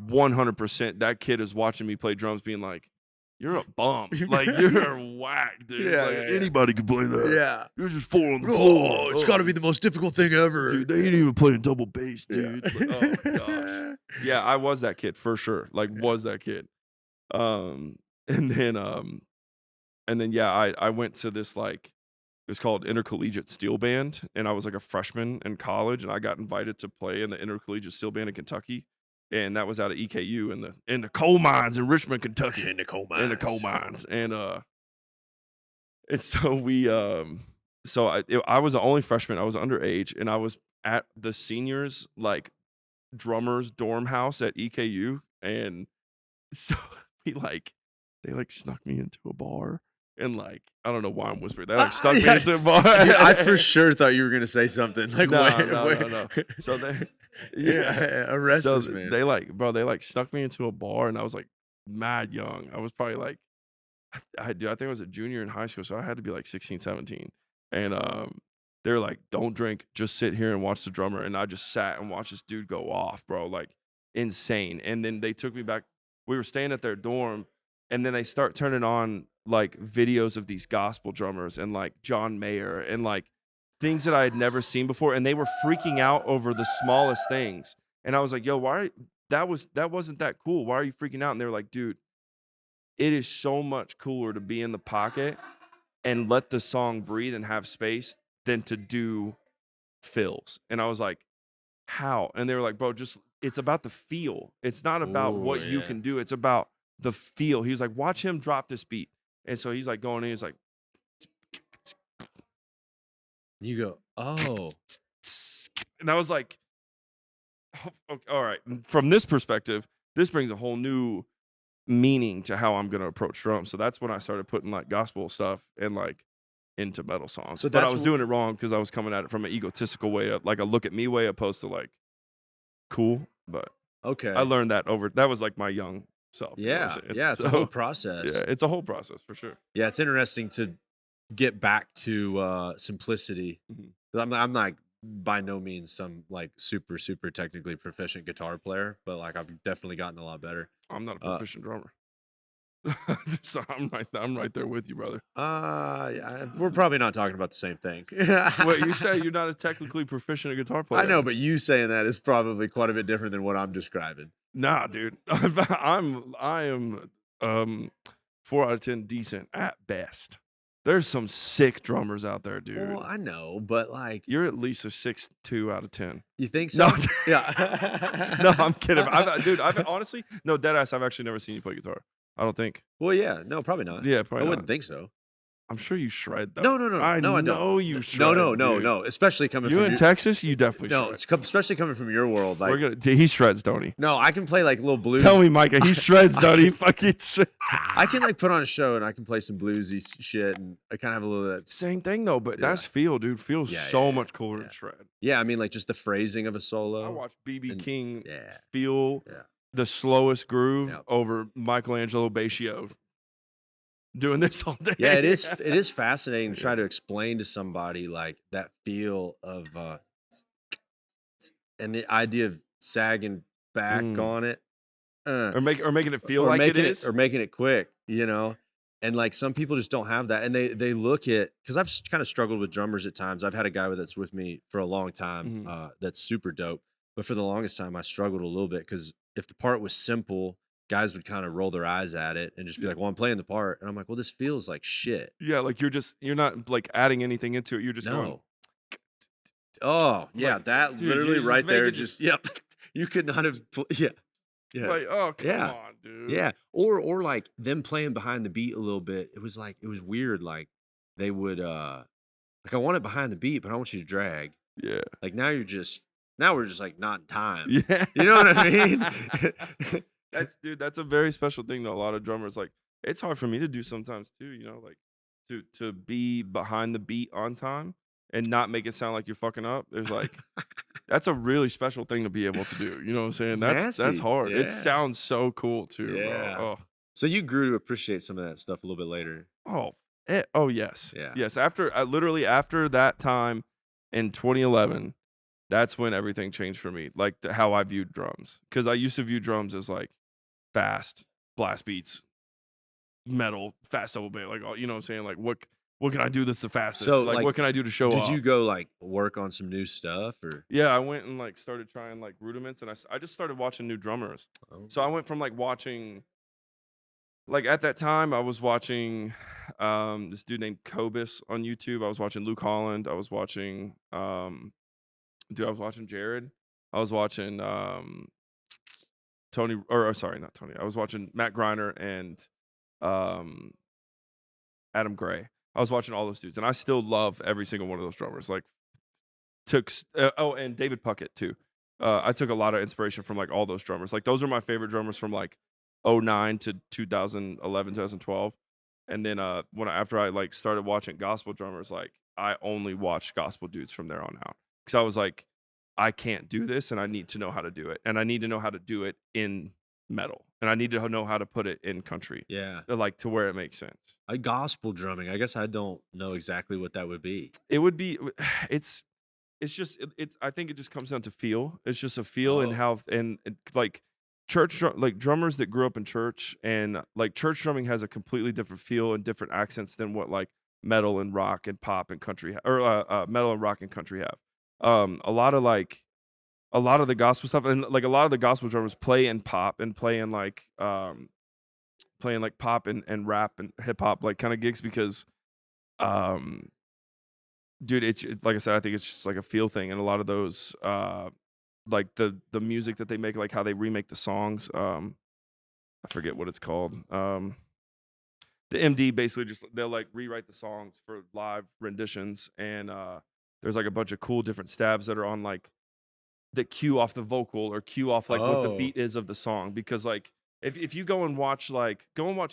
100% that kid is watching me play drums being like, you're a bum. Like, you're whack, dude. Yeah, like, yeah. Anybody could play that. Yeah. You're just four on the floor. It's got to be the most difficult thing ever. Dude, they ain't even playing double bass, dude. Yeah. Like, oh, gosh. Yeah, I was that kid for sure. Like, was that kid. And then yeah, I went to this, like, it was called Intercollegiate Steel Band, and I was like a freshman in college, and I got invited to play in the Intercollegiate Steel Band in Kentucky, and that was out of EKU in the coal mines in Richmond, Kentucky. In the coal mines. And so we I was the only freshman. I was underage, and I was at the seniors like drummers dorm house at EKU, and so they snuck me into a bar, and like I don't know why I'm whispering. They like stuck me into a bar. Dude, I for sure thought you were gonna say something like no. So they arrest so this man. They snuck me into a bar, and I was like mad young. I was probably like I think I was a junior in high school, so I had to be like 16, 17. And they were like, don't drink, just sit here and watch the drummer. And I just sat and watched this dude go off, bro, like insane. And then they took me back. We were staying at their dorm, and then they start turning on like videos of these gospel drummers and like John Mayer and like things that I had never seen before. And they were freaking out over the smallest things. And I was like, yo, that wasn't that cool. Why are you freaking out? And they were like, dude, it is so much cooler to be in the pocket and let the song breathe and have space than to do fills. And I was like, how? And they were like, bro, it's about the feel. It's not about what you can do. It's about the feel. He was like, watch him drop this beat. And so he's like going in, he's like, you go, oh. And I was like, oh, all right. From this perspective, this brings a whole new meaning to how I'm going to approach drums. So that's when I started putting like gospel stuff and like into metal songs. But I was doing it wrong because I was coming at it from an egotistical way, like a look at me way, opposed to like cool. But okay, I learned that that was like my young self. Yeah, it's a whole process. Yeah, it's a whole process for sure. Yeah, it's interesting to get back to simplicity. Mm-hmm. I'm like by no means some like super technically proficient guitar player, but like I've definitely gotten a lot better. I'm not a proficient drummer. So I'm right there with you, brother. Yeah, we're probably not talking about the same thing. Wait, you say you're not a technically profougnt guitar player? I know, but you saying that is probably quite a bit different than what I'm describing. Nah, dude. I am 4 out of 10 decent at best. There's some sick drummers out there, dude. Well, I know, but like you're at least a 6.2 out of 10. You think so? No, yeah. No, I'm kidding. I've honestly, no, deadass. I've actually never seen you play guitar. I don't think. Well, yeah, no, probably not. Yeah, probably. I wouldn't think so. I'm sure you shred though. No, no, no, I no, I know don't. you No, shred, no, no, dude. no. Especially coming You from in your, Texas, you definitely no, shred. especially coming from your world. We're Like, gonna. Dude, he shreds, don't he? no, I can play like little blues. Tell me, Micah, he shreds, don't he? Fucking shred. I can like put on a show and I can play some bluesy shit, and I kind of have a little of that. Same thing though, but Yeah. that's feel, dude. Feels Yeah, so yeah, much cooler yeah. than shred. Yeah, I mean, like just the phrasing of a solo. I watched BB and- King yeah, feel yeah. the slowest groove Yep. over Michelangelo Batio doing this all day. Yeah, it is. It is fascinating to try to explain to somebody like that feel of, and the idea of sagging back on it, or making it feel or like making it is. or making it quick, you know. And like some people just don't have that, and they look at, because I've kind of struggled with drummers at times. I've had a guy that's with me for a long time, that's super dope, but for the longest time I struggled a little bit because if the part was simple, guys would kind of roll their eyes at it and just be like, "Well, I'm playing the part," and I'm like, "Well, this feels like shit." Yeah, like you're not like adding anything into it. You're just going. No. Oh yeah, Like, that dude, literally you just right make there. it Just yep, you could not have. Yeah, yeah. Like, oh come Yeah. on, dude. Yeah, or like them playing behind the beat a little bit. It was weird. Like they would like, I want it behind the beat, but I want you to drag. Yeah. Like now we're just like not in time. Yeah. You know what I mean? That's a very special thing to a lot of drummers. Like it's hard for me to do sometimes too, like to be behind the beat on time and not make it sound like you're fucking up. There's like that's a really special thing to be able to do. You know what I'm saying? It's That's nasty. hard. Yeah. It sounds so cool too, Yeah. bro. So you grew to appreciate some of that stuff a little bit later. Oh yes. Yeah. Yes. Literally after that time in 2011, that's when everything changed for me. Like how I viewed drums. Because I used to view drums as like fast blast beats, metal, fast double bass, like you know what I'm saying? Like what can I do that's the fastest? So, like like, what can I do to show Did off? you go like work on some new stuff or? Yeah, I went and like started trying like rudiments, and I just started watching new drummers. Oh. So I went from like watching, like at that time I was watching this dude named Cobus on YouTube. I was watching Luke Holland. I was watching Jarrod. I was watching Tony, or sorry, not Tony. I was watching Matt Griner and Adam Gray. I was watching all those dudes, and I still love every single one of those drummers. Like and David Puckett too. I took a lot of inspiration from like all those drummers. Like those are my favorite drummers from like 2009 to 2011, 2012. And then after I like started watching gospel drummers, like I only watched gospel dudes from there on out. Because I was like, I can't do this, and I need to know how to do it, and I need to know how to do it in metal, and I need to know how to put it in country. Yeah. Like to where it makes sense. Gospel drumming. I guess I don't know exactly what that would be. It would be. It's just. I think it just comes down to feel. It's just a feel and how and like church like drummers that grew up in church, and like church drumming has a completely different feel and different accents than what like metal and rock and pop and country metal and rock and country have. A lot of the gospel stuff, and like a lot of the gospel drummers play in pop and playing like pop and rap and hip hop like kind of gigs because dude, it's like I said, I think it's just like a feel thing, and a lot of those like the music that they make, like how they remake the songs, I forget what it's called. The MD basically just they'll like rewrite the songs for live renditions, and there's like a bunch of cool different stabs that are on like that cue off the vocal or cue off like what the beat is of the song. Because like if you go and watch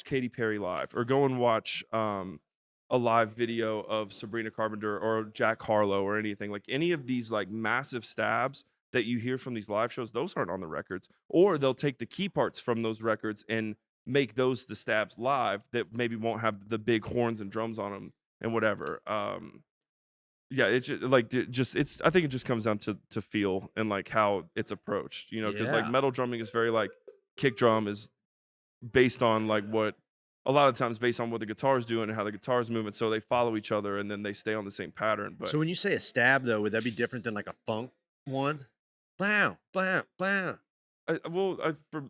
Katy Perry live, or go and watch a live video of Sabrina Carpenter or Jack Harlow or anything, like any of these like massive stabs that you hear from these live shows, those aren't on the records. Or they'll take the key parts from those records and make those the stabs live that maybe won't have the big horns and drums on them and whatever. Yeah, it's just, like I think it just comes down to feel and like how it's approached, because like Yeah. metal drumming is very like kick drum is based on like what a lot of times based on what the guitar's doing and how the guitar's moving, so they follow each other and then they stay on the same pattern. But So when you say a stab though, would that be different than like a funk one? Blam, blam, blam.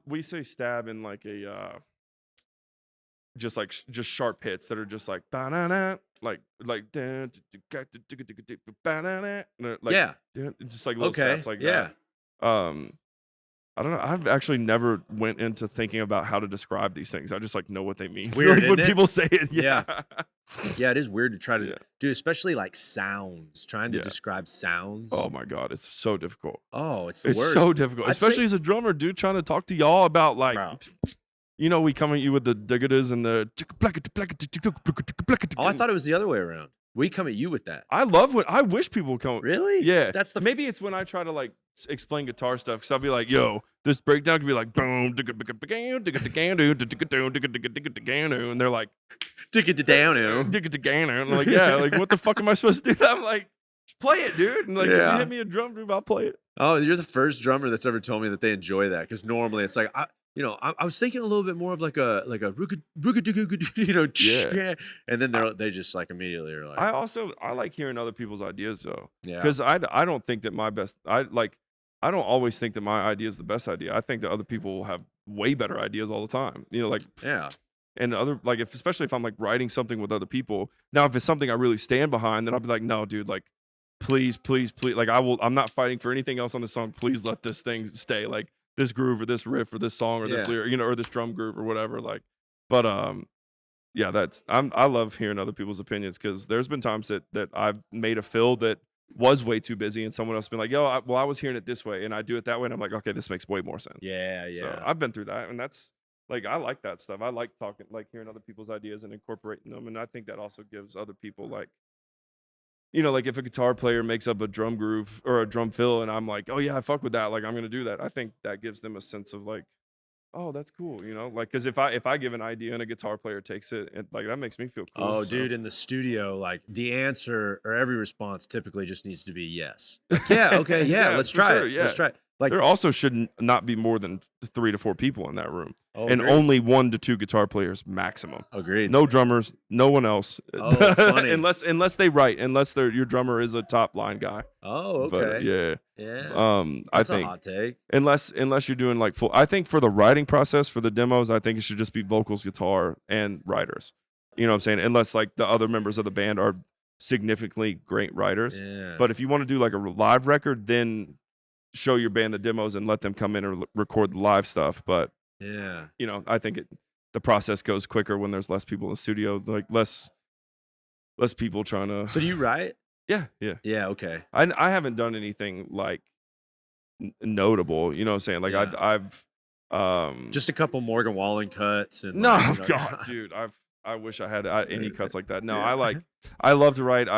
we say stab in like a just sharp hits that are just like ba-na-na, like Yeah. just like little Okay. steps like Yeah. that. I don't know. I've actually never went into thinking about how to describe these things. I just like know what they mean. Weird, like when isn't it? people say it. Yeah. Yeah. Yeah, it is weird to try to Yeah. do, especially like sounds, trying to Yeah. describe sounds. Oh my God, it's so difficult. Oh, it's the It's worst. so difficult, I'd say- especially as a drummer, dude, trying to talk to y'all about like, Bro. you know, we come at you with the diggadas and the. Oh, I thought it was the other way around. We come at you with that. I love when I wish people would come. Really? Yeah, That's the maybe it's when I try to like explain guitar stuff because I'll be like, "Yo, this breakdown could be like boom, and they're like, dig it down. and I'm like, yeah, like what the fuck am I supposed to do? I'm like, just play it, dude. And like, if Yeah. you hit me a drum groove, I'll play it. Oh, you're the first drummer that's ever told me that they enjoy that, because normally it's like I was thinking a little bit more of like a Yeah. and then they just like immediately are like, I like hearing other people's ideas though, yeah, because I don't think that I don't always think that my idea is the best idea. I think that other people will have way better ideas all the time. You know, like yeah, and other like especially if I'm like writing something with other people. Now, if it's something I really stand behind, then I'll be like, no, dude, like please, like I'm not fighting for anything else on this song. Please let this thing stay, like this groove or this riff or this song or this Yeah. lyric, you know, or this drum groove or whatever. Like, but yeah, I love hearing other people's opinions because there's been times that I've made a fill that was way too busy and someone else been like, yo, I was hearing it this way and I do it that way and I'm like, okay, this makes way more sense. yeah, yeah. So I've been through that, and that's like I like that stuff. I like talking, like hearing other people's ideas and incorporating them, and I think that also gives other people like, you know, like if a guitar player makes up a drum groove or a drum fill, and I'm like, oh yeah, I fuck with that. Like I'm gonna do that. I think that gives them a sense of like, oh, that's cool, you know, like because if I give an idea and a guitar player takes it, like that makes me feel cool. Oh, so. dude, in the studio, like the answer or every response typically just needs to be yes. Like, yeah, okay, yeah, let's for try sure, it. yeah. Let's try it. Like, There also should not be more than 3 to 4 people in that room, and agreed. only 1 to 2 guitar players maximum. Agreed. No drummers, no one else. Oh, funny. unless they write, unless your drummer is a top line guy. Oh, okay. But yeah. Yeah. I That's a think hot take. unless you're doing like full, I think for the writing process for the demos, I think it should just be vocals, guitar, and writers. You know what I'm saying? Unless like the other members of the band are significantly great writers. Yeah. But if you want to do like a live record, then show your band the demos and let them come in and record the live stuff. But yeah. you know, I think the process goes quicker when there's less people in the studio, like less people trying to. So do you write? Yeah. Yeah, okay. I haven't done anything like notable. You know what I'm saying? Like Yeah. I've Just a couple Morgan Wallen cuts and no, like, God, dude, I wish I had any cuts like that. No, Yeah. I love to write.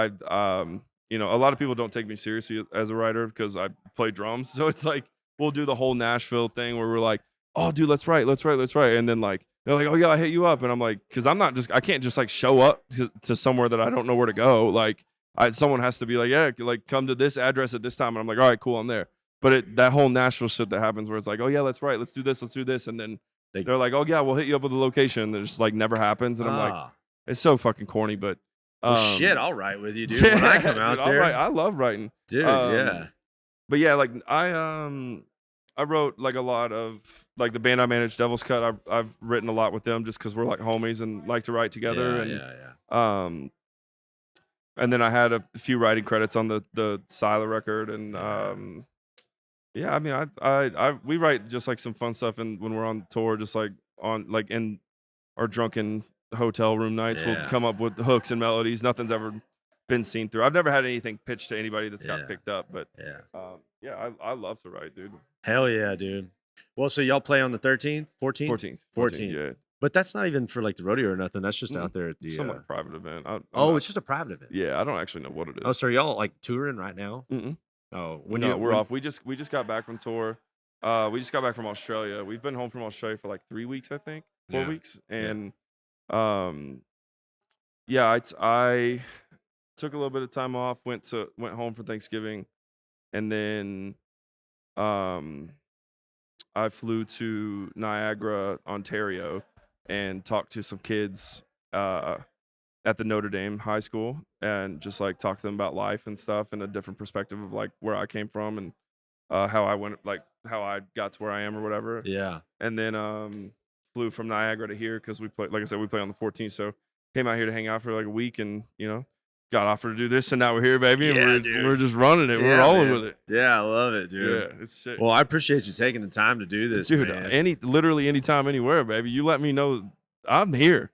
You know, a lot of people don't take me seriously as a writer because I play drums. So it's like we'll do the whole Nashville thing where we're like, oh, dude, let's write. And then like they're like, oh yeah, I hit you up, and I'm like, because I can't just like show up to somewhere that I don't know where to go. Like someone has to be like, yeah, like come to this address at this time, and I'm like, all right, cool, I'm there. But that whole Nashville shit that happens where it's like, oh yeah, let's write, let's do this, and then they're like, oh yeah, we'll hit you up with the location. That just like never happens, and I'm like, it's so fucking corny, but. Well, shit, I'll write with you, dude. When I come out dude, there, I love writing, dude. Yeah. But yeah, like I wrote like a lot of like the band I managed, Devil's Cut. I've written a lot with them just because we're like homies and like to write together. Yeah. And then I had a few writing credits on the Sila record, and yeah, I mean, we write just like some fun stuff, and when we're on tour, just like on like in our drunken hotel room nights, we'll come up with hooks and melodies. Nothing's ever been seen through. I've never had anything pitched to anybody that's got picked up, but yeah, I love to write, dude. Hell yeah, dude. Well, so y'all play on the 13th, 14th? 14th, yeah. But that's not even for like the rodeo or nothing. That's just out there at the some like private event. it's just a private event. Yeah, I don't actually know what it is. Oh, so y'all like touring right now? Mm-mm. Oh, we're off. We just got back from tour. We just got back from Australia. We've been home from Australia for like 3 weeks, I think, 4 weeks, and yeah, I took a little bit of time off. Went home for Thanksgiving, and then I flew to Niagara, Ontario, and talked to some kids at the Notre Dame High School, and just like talked to them about life and stuff, and a different perspective of like where I came from and how I went, like how I got to where I am or whatever. Yeah. And then flew from Niagara to here because we play, like I said, we play on the 14th, so came out here to hang out for like a week, and you know, got offered to do this, and now we're here, baby. Yeah, And dude. we're just running it. We're Yeah, rolling man. with it. Yeah, I love it, dude. Yeah, it's sick. Well, I appreciate you taking the time to do this, Dude, man. literally anytime, anywhere, baby. You let me know. I'm here.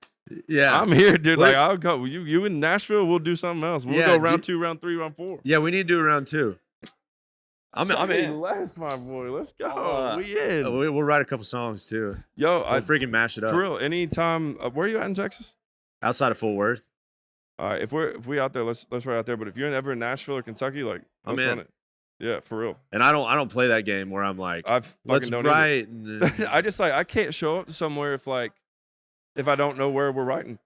Yeah. I'm here, dude. Wait. Like, I'll go. You in Nashville, we'll do something else. We'll Yeah, go round 2, round 3, round 4. Yeah, we need to do round 2. I'm Say in. less, my boy. Let's go. We in. We'll write a couple songs too. Yo, We'll I freaking mash it up. for real. Anytime. Where are you at in Texas? Outside of Fort Worth. All right, if we out there, let's ride out there. But if you're ever in Nashville or Kentucky, like, I'm let's in. run it. Yeah, for real. And I don't play that game where I'm like, I've let's fucking don't either. write. and- I just I can't show up to somewhere if I don't know where we're writing.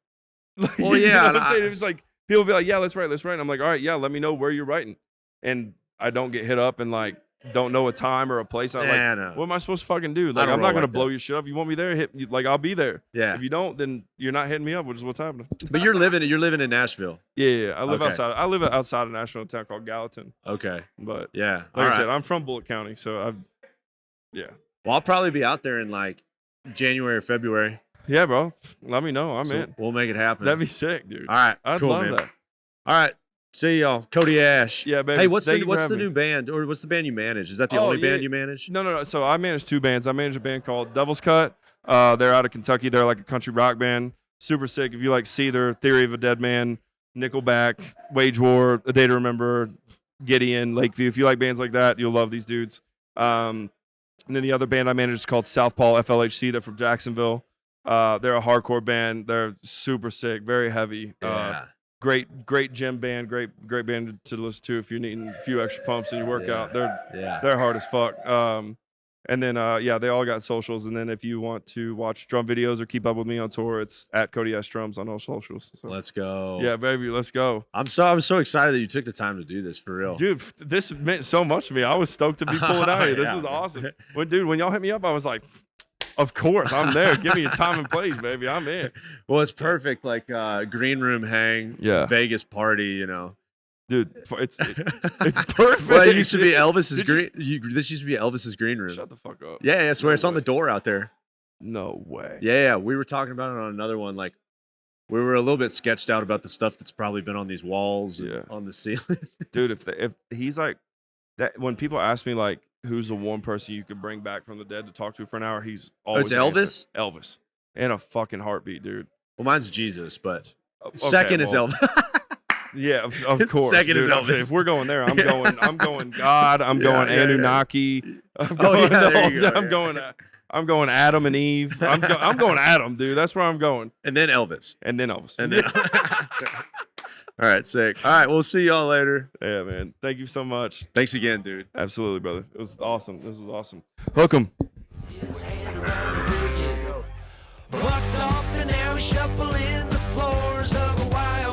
Like, Well, you yeah, know and what I'm saying? It's like people be like, yeah, let's write. And I'm like, all right, yeah, let me know where you're writing. And I don't get hit up and like don't know a time or a place. I'm Yeah, like, no. what am I supposed to fucking do? I Like, don't I'm not roll gonna like blow that. your shit up. If you want me there, like I'll be there. Yeah. If you don't, then you're not hitting me up, which is what's happening. But you're living in Nashville. Yeah. I live Okay. outside. I live outside of Nashville, a town called Gallatin. Okay. But Yeah. like All I said, right. I'm from Bullitt County, so yeah. Well, I'll probably be out there in like January or February. Yeah, bro. Let me know. I'm So in. We'll make it happen. That'd be sick, dude. All right. I'd cool, love man. that. All right. See y'all. Cody Ash. Yeah, baby. Hey, what's Thank you for the having me. new band, or what's the band you manage? Is that the Oh, only yeah. band you manage? No. So I manage 2 bands. I manage a band called Devil's Cut. They're out of Kentucky. They're like a country rock band. Super sick. If you like Seether, Theory of a Dead Man, Nickelback, Wage War, A Day to Remember, Gideon, Lakeview. If you like bands like that, you'll love these dudes. And then the other band I manage is called Southpaw FLHC. They're from Jacksonville. They're a hardcore band. They're super sick, very heavy. Yeah. Great gym band. Great band to listen to if you're needing a few extra pumps in your workout. Yeah. They're hard as fuck. And then they all got socials. And then if you want to watch drum videos or keep up with me on tour, it's at Cody Ash Drums on all socials. So, Let's go. yeah, baby, let's go. I was so excited that you took the time to do this for real. Dude, this meant so much to me. I was stoked to be pulling out here. This Yeah, was man. awesome. When y'all hit me up, I was like, of course, I'm there. Give me a time and place, baby. I'm in. Well, it's perfect. Like green room hang, Yeah. Vegas party, you know. Dude, it's perfect. Well, it used to be Elvis's Did you- green. This used to be Elvis's green room. Shut the fuck up. Yeah, I swear No it's on the way. door out there. No way. Yeah, we were talking about it on another one. Like, we were a little bit sketched out about the stuff that's probably been on these walls, and Yeah. on the ceiling. Dude, if he's like that, when people ask me like who's the one person you could bring back from the dead to talk to for an hour, he's always it's the answer. Elvis? Elvis, in a fucking heartbeat, dude. Well, mine's Jesus, but Okay, second is well, Elvis. Yeah, of course. Second is dude. Elvis. If we're going there, I'm going God. I'm Yeah, going yeah, yeah. Anunnaki. I'm Oh, going, yeah, there you go, I'm yeah. going. I'm going Adam and Eve. I'm going Adam, dude. That's where I'm going. And then Elvis. And then Elvis. And then. All right, sick. All right, we'll see y'all later. Yeah, man. Thank you so much. Thanks again, dude. Absolutely, brother. It was awesome. This was awesome. Hook 'em. Bucked off and now he's shuffling the floors of a wild